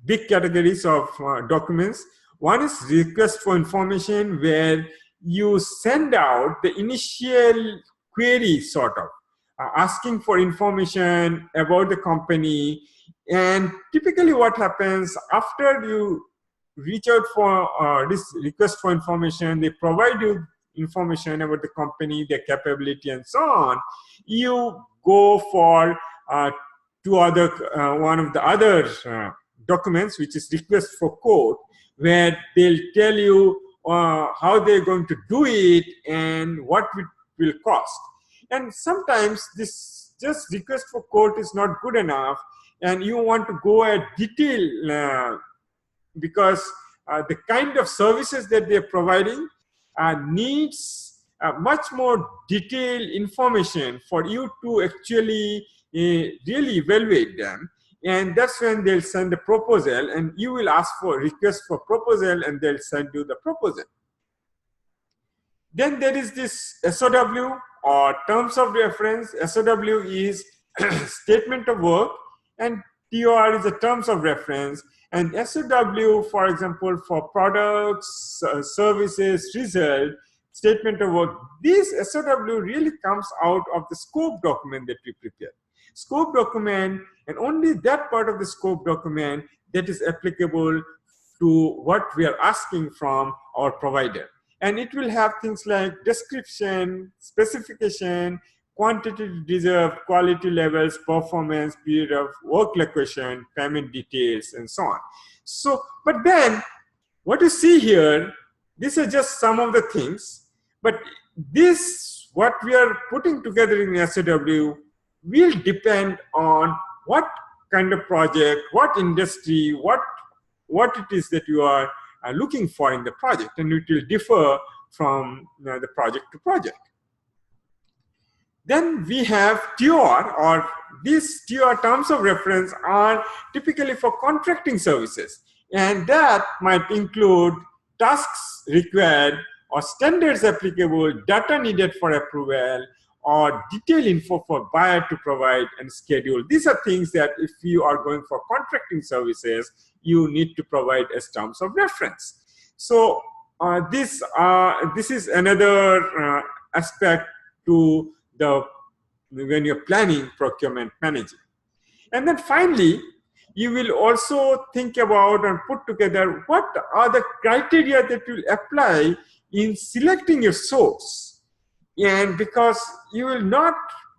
big categories of documents. One is request for information, where you send out the initial query, sort of asking for information about the company. And typically what happens after you reach out for this request for information, they provide you information about the company, their capability, and so on. You go for one of the other documents, which is request for quote, where they'll tell you how they're going to do it and what it will cost. And sometimes this just request for quote is not good enough, and you want to go at detail because the kind of services that they're providing needs much more detailed information for you to actually really evaluate them. And that's when they'll send the proposal, and you will ask for request for proposal, and they'll send you the proposal. Then there is this SOW, or terms of reference. SOW is statement of work, and TOR is the terms of reference. And SOW, for example, for products, services, result, statement of work, this SOW really comes out of the scope document that we prepare. Scope document, and only that part of the scope document that is applicable to what we are asking from our provider. And it will have things like description, specification, quantity reserved, quality levels, performance, period of work location, payment details, and so on. So, but then what you see here, these are just some of the things, but this, what we are putting together in SAW, will depend on what kind of project, what industry, what it is that you are looking for in the project, and it will differ from the project to project. Then we have TOR, or these TOR terms of reference are typically for contracting services, and that might include tasks required or standards applicable, data needed for approval, or detailed info for buyer to provide and schedule. These are things that if you are going for contracting services, you need to provide as terms of reference. So this is another aspect to when you're planning procurement management. And then finally, you will also think about and put together what are the criteria that will apply in selecting your source. And because you will not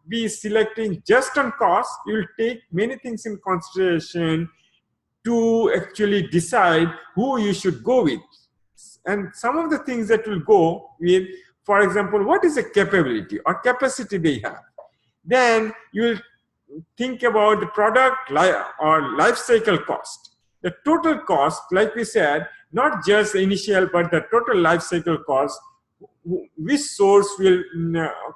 be selecting just on cost, you will take many things in consideration to actually decide who you should go with. And some of the things that will go with, for example, what is the capability or capacity they have? Then you will think about the product or life cycle cost. The total cost, like we said, not just the initial, but the total life cycle cost. Which source will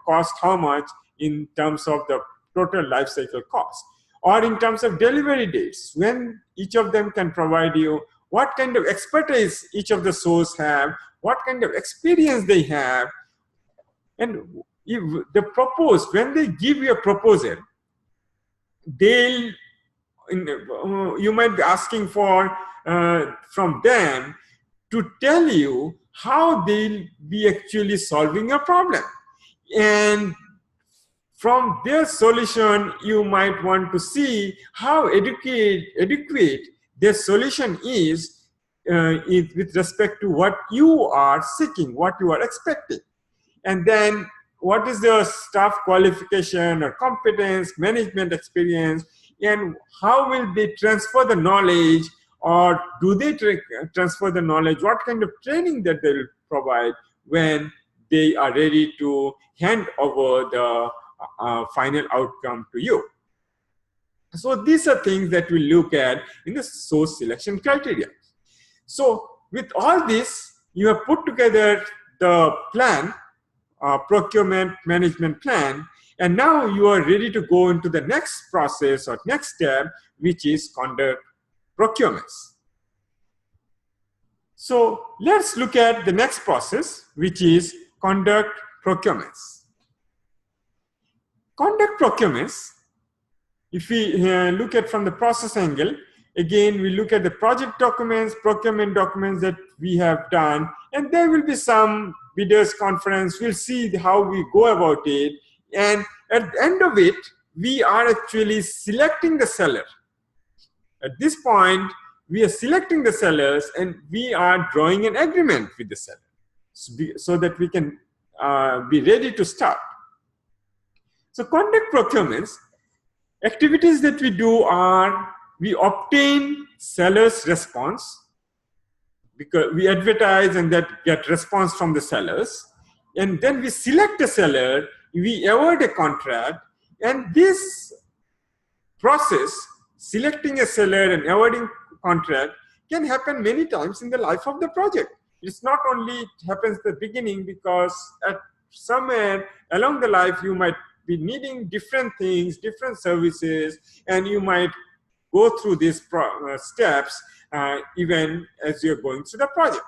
cost how much in terms of the total life cycle cost, or in terms of delivery dates, when each of them can provide you, what kind of expertise each of the source have, what kind of experience they have. And if when they give you a proposal, you might be asking for from them to tell you how they'll be actually solving a problem. And from their solution, you might want to see how adequate their solution is with respect to what you are seeking, what you are expecting. And then what is their staff qualification or competence, management experience, and how will they transfer the knowledge, or do they transfer the knowledge? What kind of training that they will provide when they are ready to hand over the final outcome to you? So these are things that we look at in the source selection criteria. So with all this, you have put together the plan, procurement management plan, and now you are ready to go into the next process or next step, which is conduct procurements. So let's look at the next process, which is conduct procurements. Conduct procurements, if we look at from the process angle, again, we look at the project documents, procurement documents that we have done, and there will be some bidders conference. We'll see how we go about it. And at the end of it, we are actually selecting the seller. At this point, we are selecting the sellers and we are drawing an agreement with the seller so that we can be ready to start. So conduct procurements, activities that we do are, we obtain seller's response, because we advertise and that get response from the sellers, and then we select a seller, we award a contract, and this process, selecting a seller and awarding contract, can happen many times in the life of the project. It's not only it happens at the beginning, because at somewhere along the life you might be needing different things, different services, and you might go through these steps even as you're going through the project.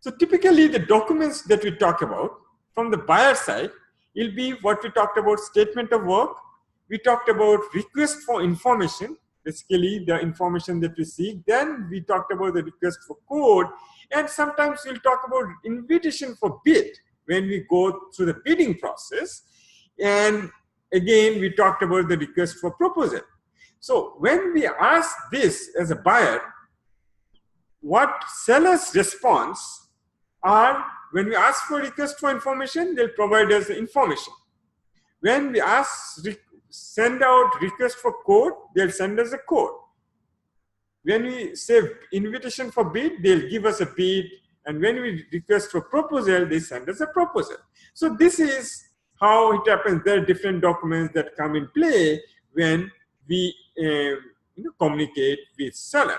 So typically the documents that we talk about from the buyer side will be what we talked about: statement of work. We talked about request for information, basically the information that we seek. Then we talked about the request for quote, and sometimes we'll talk about invitation for bid when we go through the bidding process. And again, we talked about the request for proposal. So when we ask this as a buyer, what seller's response are, when we ask for request for information, they'll provide us the information. When we send out request for quote, they'll send us a quote. when we say invitation for bid, they'll give us a bid. And when we request for proposal, they send us a proposal. So this is how it happens. There are different documents that come in play when we communicate with seller.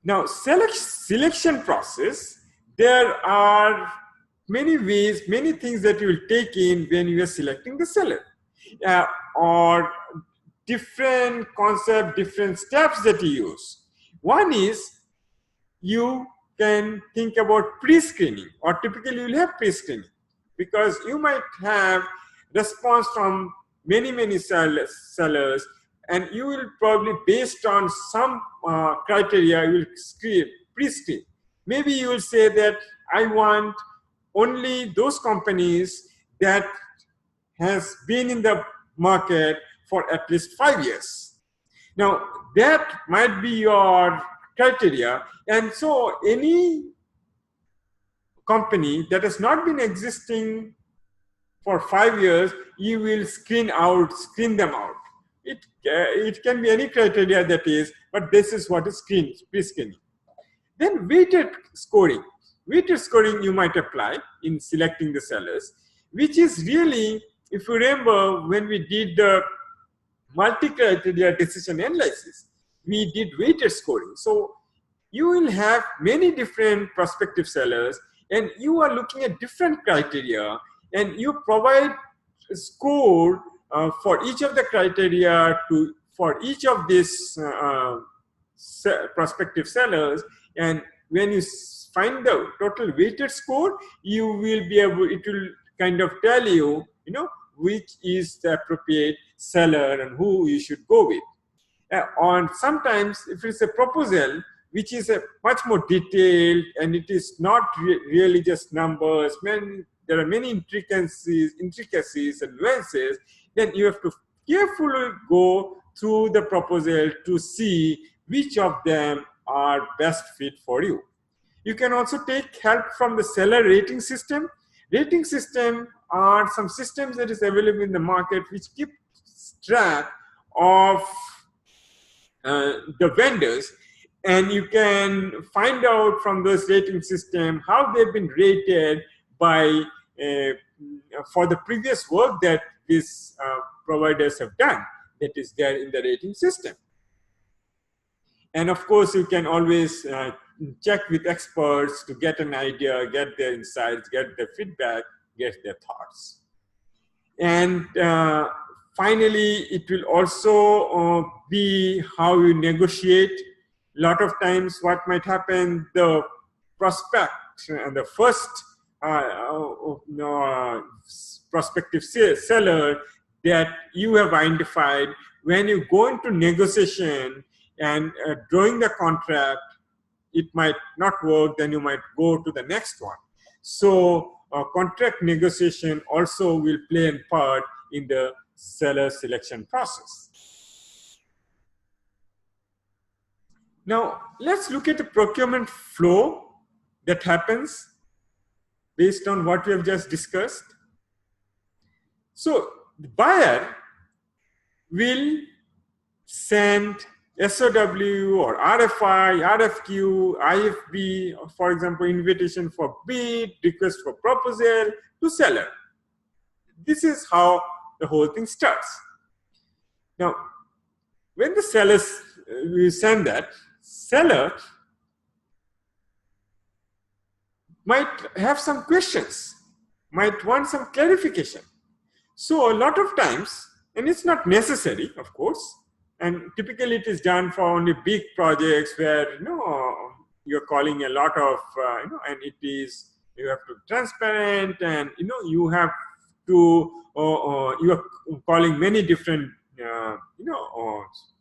Now, selection process, there are many ways, many things that you will take in when you are selecting the seller, or different concept, different steps that you use. One is you can think about pre-screening, or typically you'll have pre-screening, because you might have response from many sellers, and you will probably, based on some criteria, you will pre-screen. Maybe you will say that I want only those companies that has been in the market for at least 5 years. Now, that might be your criteria. And so any company that has not been existing for 5 years, you will screen them out. It can be any criteria that is, but this is what is pre-screening. Then weighted scoring. Weighted scoring you might apply in selecting the sellers, which is really, if you remember, when we did the multi-criteria decision analysis, we did weighted scoring. So you will have many different prospective sellers, and you are looking at different criteria, and you provide a score for each of the criteria for each of these prospective sellers. And when you find the total weighted score, you will be able, it will kind of tell you, which is the appropriate seller and who you should go with. And sometimes if it's a proposal, which is a much more detailed, and it is not really just numbers, there are many intricacies and nuances, then you have to carefully go through the proposal to see which of them are best fit for you. You can also take help from the seller rating system. Rating system are some systems that is available in the market which keep track of the vendors, and you can find out from this rating system how they've been rated by for the previous work that these providers have done, that is there in the rating system. And of course, you can always check with experts to get an idea, get their insights, get their feedback, get their thoughts. And finally, it will also be how you negotiate. A lot of times what might happen, the prospect and the first prospective seller that you have identified, when you go into negotiation and drawing the contract, it might not work, then you might go to the next one. So contract negotiation also will play a part in the seller selection process. Now, let's look at the procurement flow that happens based on what we have just discussed. So the buyer will send SOW or RFI, RFQ, IFB, for example, invitation for bid, request for proposal to seller. This is how the whole thing starts. Now, when the sellers will send that, seller might have some questions, might want some clarification. So a lot of times, and it's not necessary, of course, and typically it is done for only big projects where you're calling a lot of and it is, you have to be transparent, and you have to you are calling many different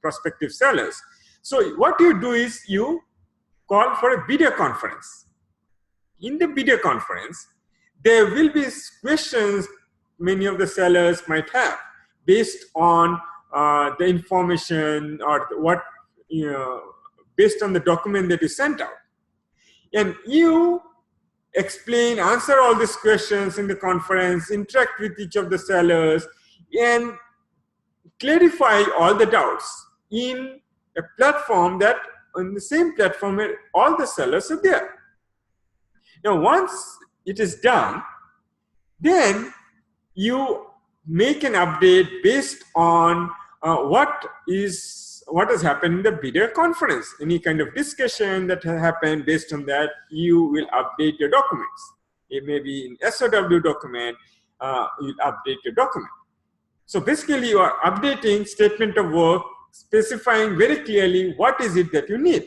prospective sellers. So what you do is you call for a video conference. In the video conference, there will be questions many of the sellers might have based on the information or what, based on the document that you sent out. And you explain, answer all these questions in the conference, interact with each of the sellers, and clarify all the doubts in a platform that on the same platform where all the sellers are there. Now, once it is done, then you make an update based on what has happened in the bidder conference. Any kind of discussion that has happened, based on that, you will update your documents. It may be in SOW document, you'll update your document. So basically, you are updating statement of work, specifying very clearly what is it that you need.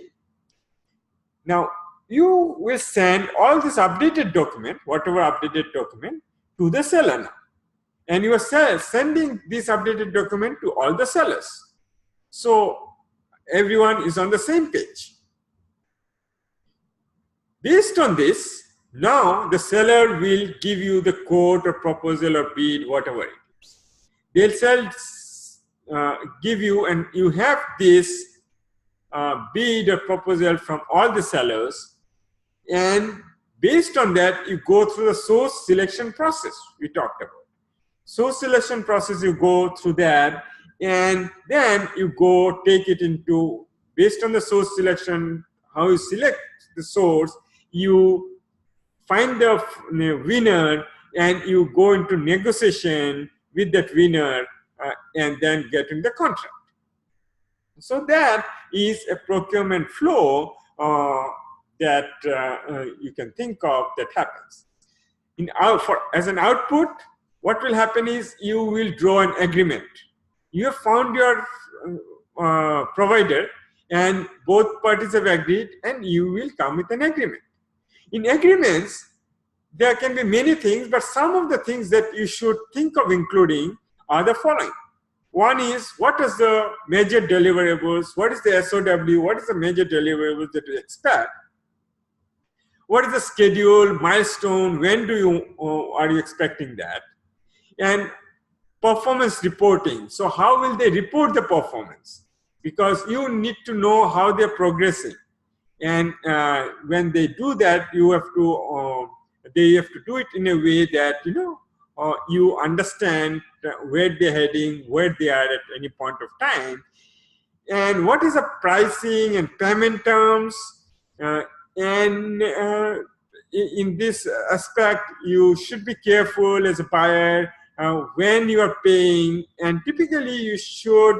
Now, you will send all this updated document, whatever updated document, to the seller now. And you are sending this updated document to all the sellers. So everyone is on the same page. Based on this, now the seller will give you the quote or proposal or bid, whatever it is. They'll give you, and you have this bid or proposal from all the sellers. And based on that, you go through the source selection process we talked about. Source selection process, you go through that, and then you go take it into, based on the source selection, how you select the source, you find the winner, and you go into negotiation with that winner, and then get in the contract. So that is a procurement flow that you can think of that happens. As an output, what will happen is you will draw an agreement. You have found your provider, and both parties have agreed, and you will come with an agreement. In agreements, there can be many things, but some of the things that you should think of including are the following. One is, what is the major deliverables? What is the SOW? What is the major deliverables that you expect? What is the schedule, milestone? When are you expecting that? And performance reporting. So how will they report the performance? Because you need to know how they're progressing. And when they do that, they have to do it in a way that, you understand where they're heading, where they are at any point of time. And what is the pricing and payment terms? And in this aspect, you should be careful as a buyer when you are paying, and typically you should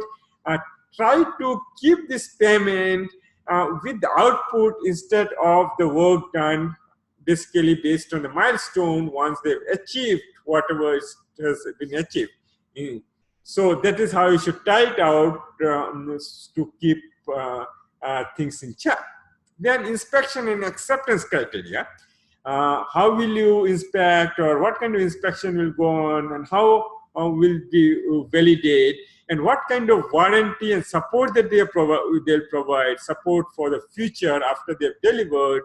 try to keep this payment with the output instead of the work done, basically based on the milestone once they've achieved whatever has been achieved. So that is how you should tie it out to keep things in check. Then inspection and acceptance criteria. How will you inspect, or what kind of inspection will go on, and how will you validate, and what kind of warranty and support that they'll provide, support for the future after they've delivered.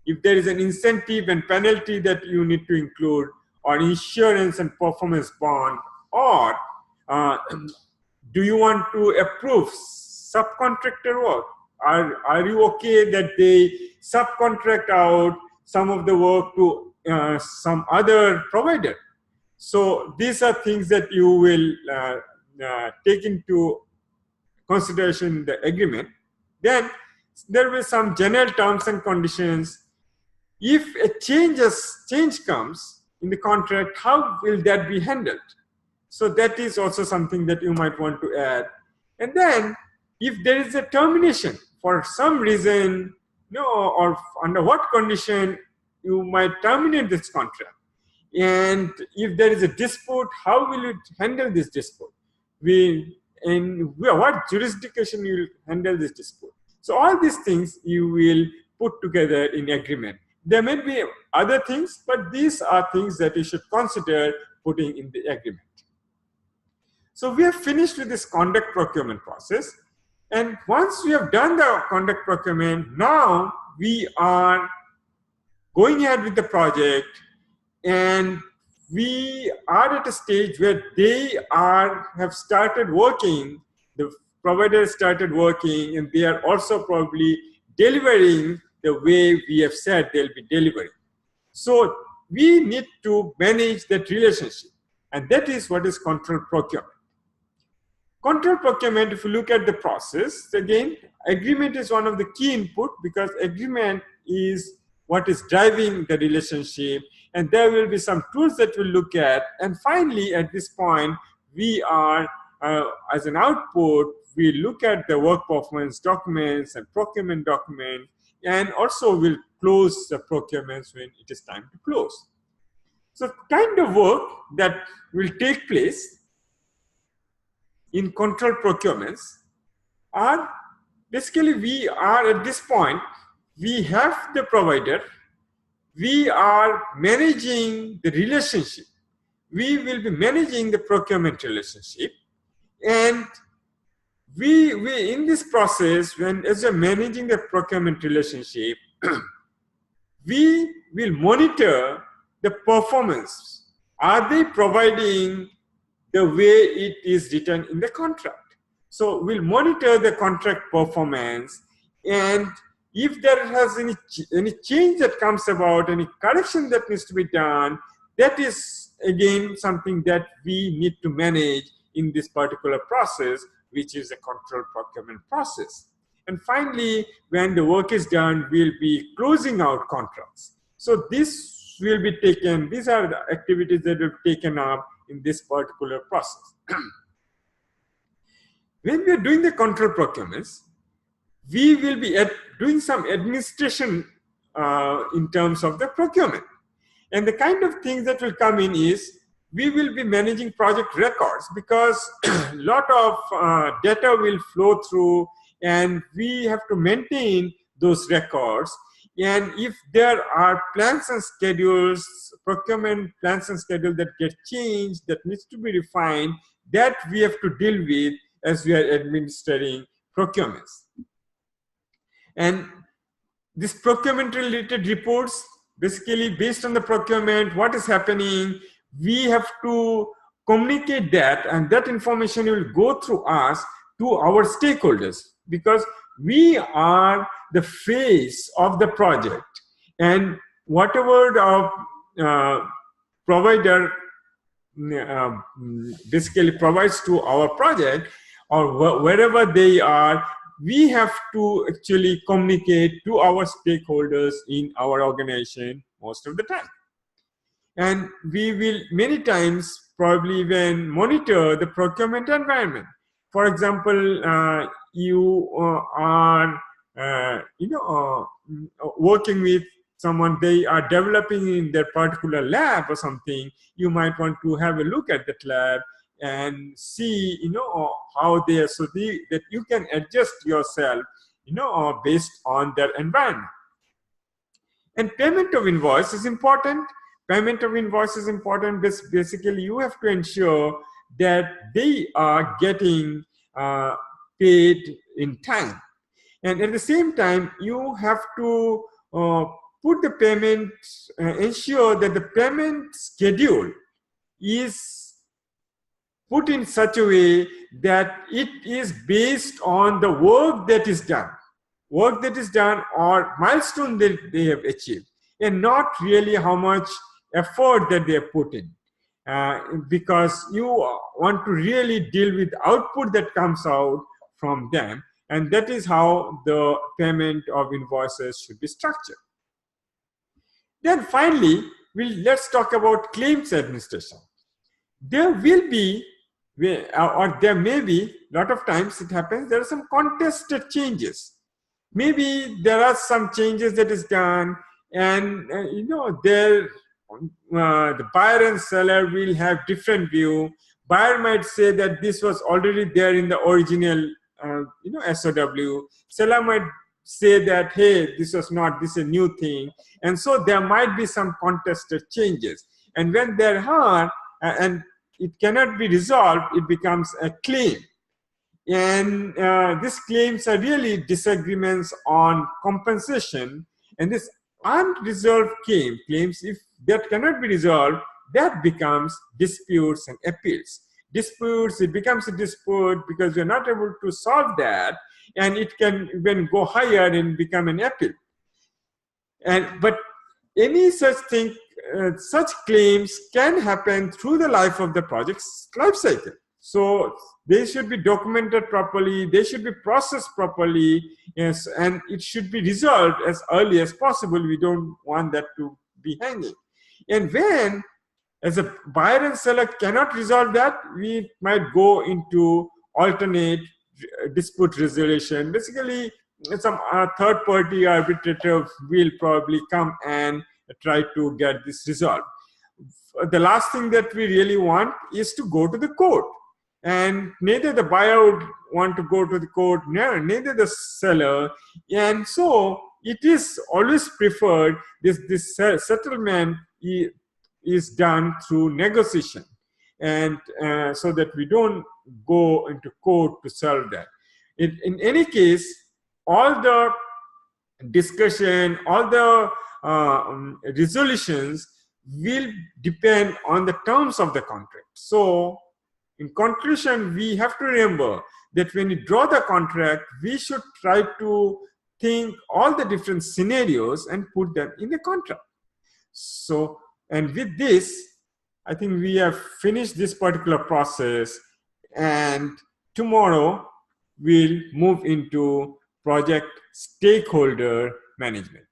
If there is an incentive and penalty that you need to include, or insurance and performance bond, or do you want to approve subcontractor work? Are you okay that they subcontract out some of the work to some other provider? So these are things that you will take into consideration in the agreement. Then there will be some general terms and conditions. If a change comes in the contract, how will that be handled? So that is also something that you might want to add. And then if there is a termination for some reason, or under what condition you might terminate this contract. And if there is a dispute, how will you handle this dispute? What jurisdiction you will handle this dispute? So all these things you will put together in agreement. There may be other things, but these are things that you should consider putting in the agreement. So we have finished with this conduct procurement process. And once we have done the conduct procurement, now we are going ahead with the project, and we are at a stage where they have started working, the provider started working, and they are also probably delivering the way we have said they'll be delivering. So we need to manage that relationship, and that is what is control procurement. Control procurement, if you look at the process, again, agreement is one of the key input, because agreement is what is driving the relationship, and there will be some tools that we'll look at. And finally, at this point, we are, as an output, we look at the work performance documents and procurement documents, and also we'll close the procurements when it is time to close. So kind of work that will take place in control procurements are basically, we are at this point, we have the provider, we are managing the relationship, we will be managing the procurement relationship, and we in this process, when as you're managing the procurement relationship, we will monitor the performance. Are they providing the way it is written in the contract? So we'll monitor the contract performance, and if there has any change that comes about, any correction that needs to be done, that is again something that we need to manage in this particular process, which is a control procurement process. And finally, when the work is done, we'll be closing out contracts. So this will be taken, these are the activities that will be taken up in this particular process. When we are doing the control procurements, we will be doing some administration in terms of the procurement. And the kind of things that will come in is, we will be managing project records, because a lot of data will flow through, and we have to maintain those records. And if there are plans and schedules, procurement plans and schedules that get changed, that needs to be refined, that we have to deal with as we are administering procurements. And this procurement related reports, basically based on the procurement, what is happening, we have to communicate that, and that information will go through us to our stakeholders, because we are the face of the project, and whatever the provider basically provides to our project, or wherever they are, we have to actually communicate to our stakeholders in our organization most of the time. And we will many times probably even monitor the procurement environment. For example, you are working with someone, they are developing in their particular lab or something, you might want to have a look at that lab and see how they are, so that you can adjust yourself based on their environment. And payment of invoice is important. Payment of invoice is important. Basically, you have to ensure that they are getting paid in time. And at the same time, you have to put the payment, ensure that the payment schedule is put in such a way that it is based on the work that is done. Work that is done or milestone that they have achieved, and not really how much effort that they have put in. Because you want to really deal with output that comes out from them, and that is how the payment of invoices should be structured. Then finally, let's talk about claims administration. There will be, or there may be, a lot of times it happens, there are some contested changes. Maybe there are some changes that is done, and the buyer and seller will have different view. Buyer might say that this was already there in the original SOW. Seller might say that, hey, this was not, this is a new thing. And so there might be some contested changes. And when there are, and it cannot be resolved, it becomes a claim. And these claims are really disagreements on compensation. And this unresolved claims, if that cannot be resolved, that becomes disputes and appeals. Disputes, it becomes a dispute because we're not able to solve that, and it can even go higher and become an appeal. But any such thing, such claims can happen through the life of the project's life cycle. So they should be documented properly, they should be processed properly, yes, and it should be resolved as early as possible. We don't want that to be hanging. And when, as a buyer and seller cannot resolve that, we might go into alternate dispute resolution. Basically, some third party arbitrator will probably come and try to get this resolved. The last thing that we really want is to go to the court, and neither the buyer would want to go to the court, neither the seller. And so it is always preferred this settlement is done through negotiation, and so that we don't go into court to solve that. In any case, all the discussion, all the resolutions will depend on the terms of the contract. So in conclusion, we have to remember that when we draw the contract, we should try to think all the different scenarios and put them in the contract. So, and with this, I think we have finished this particular process, and tomorrow we'll move into project stakeholder management.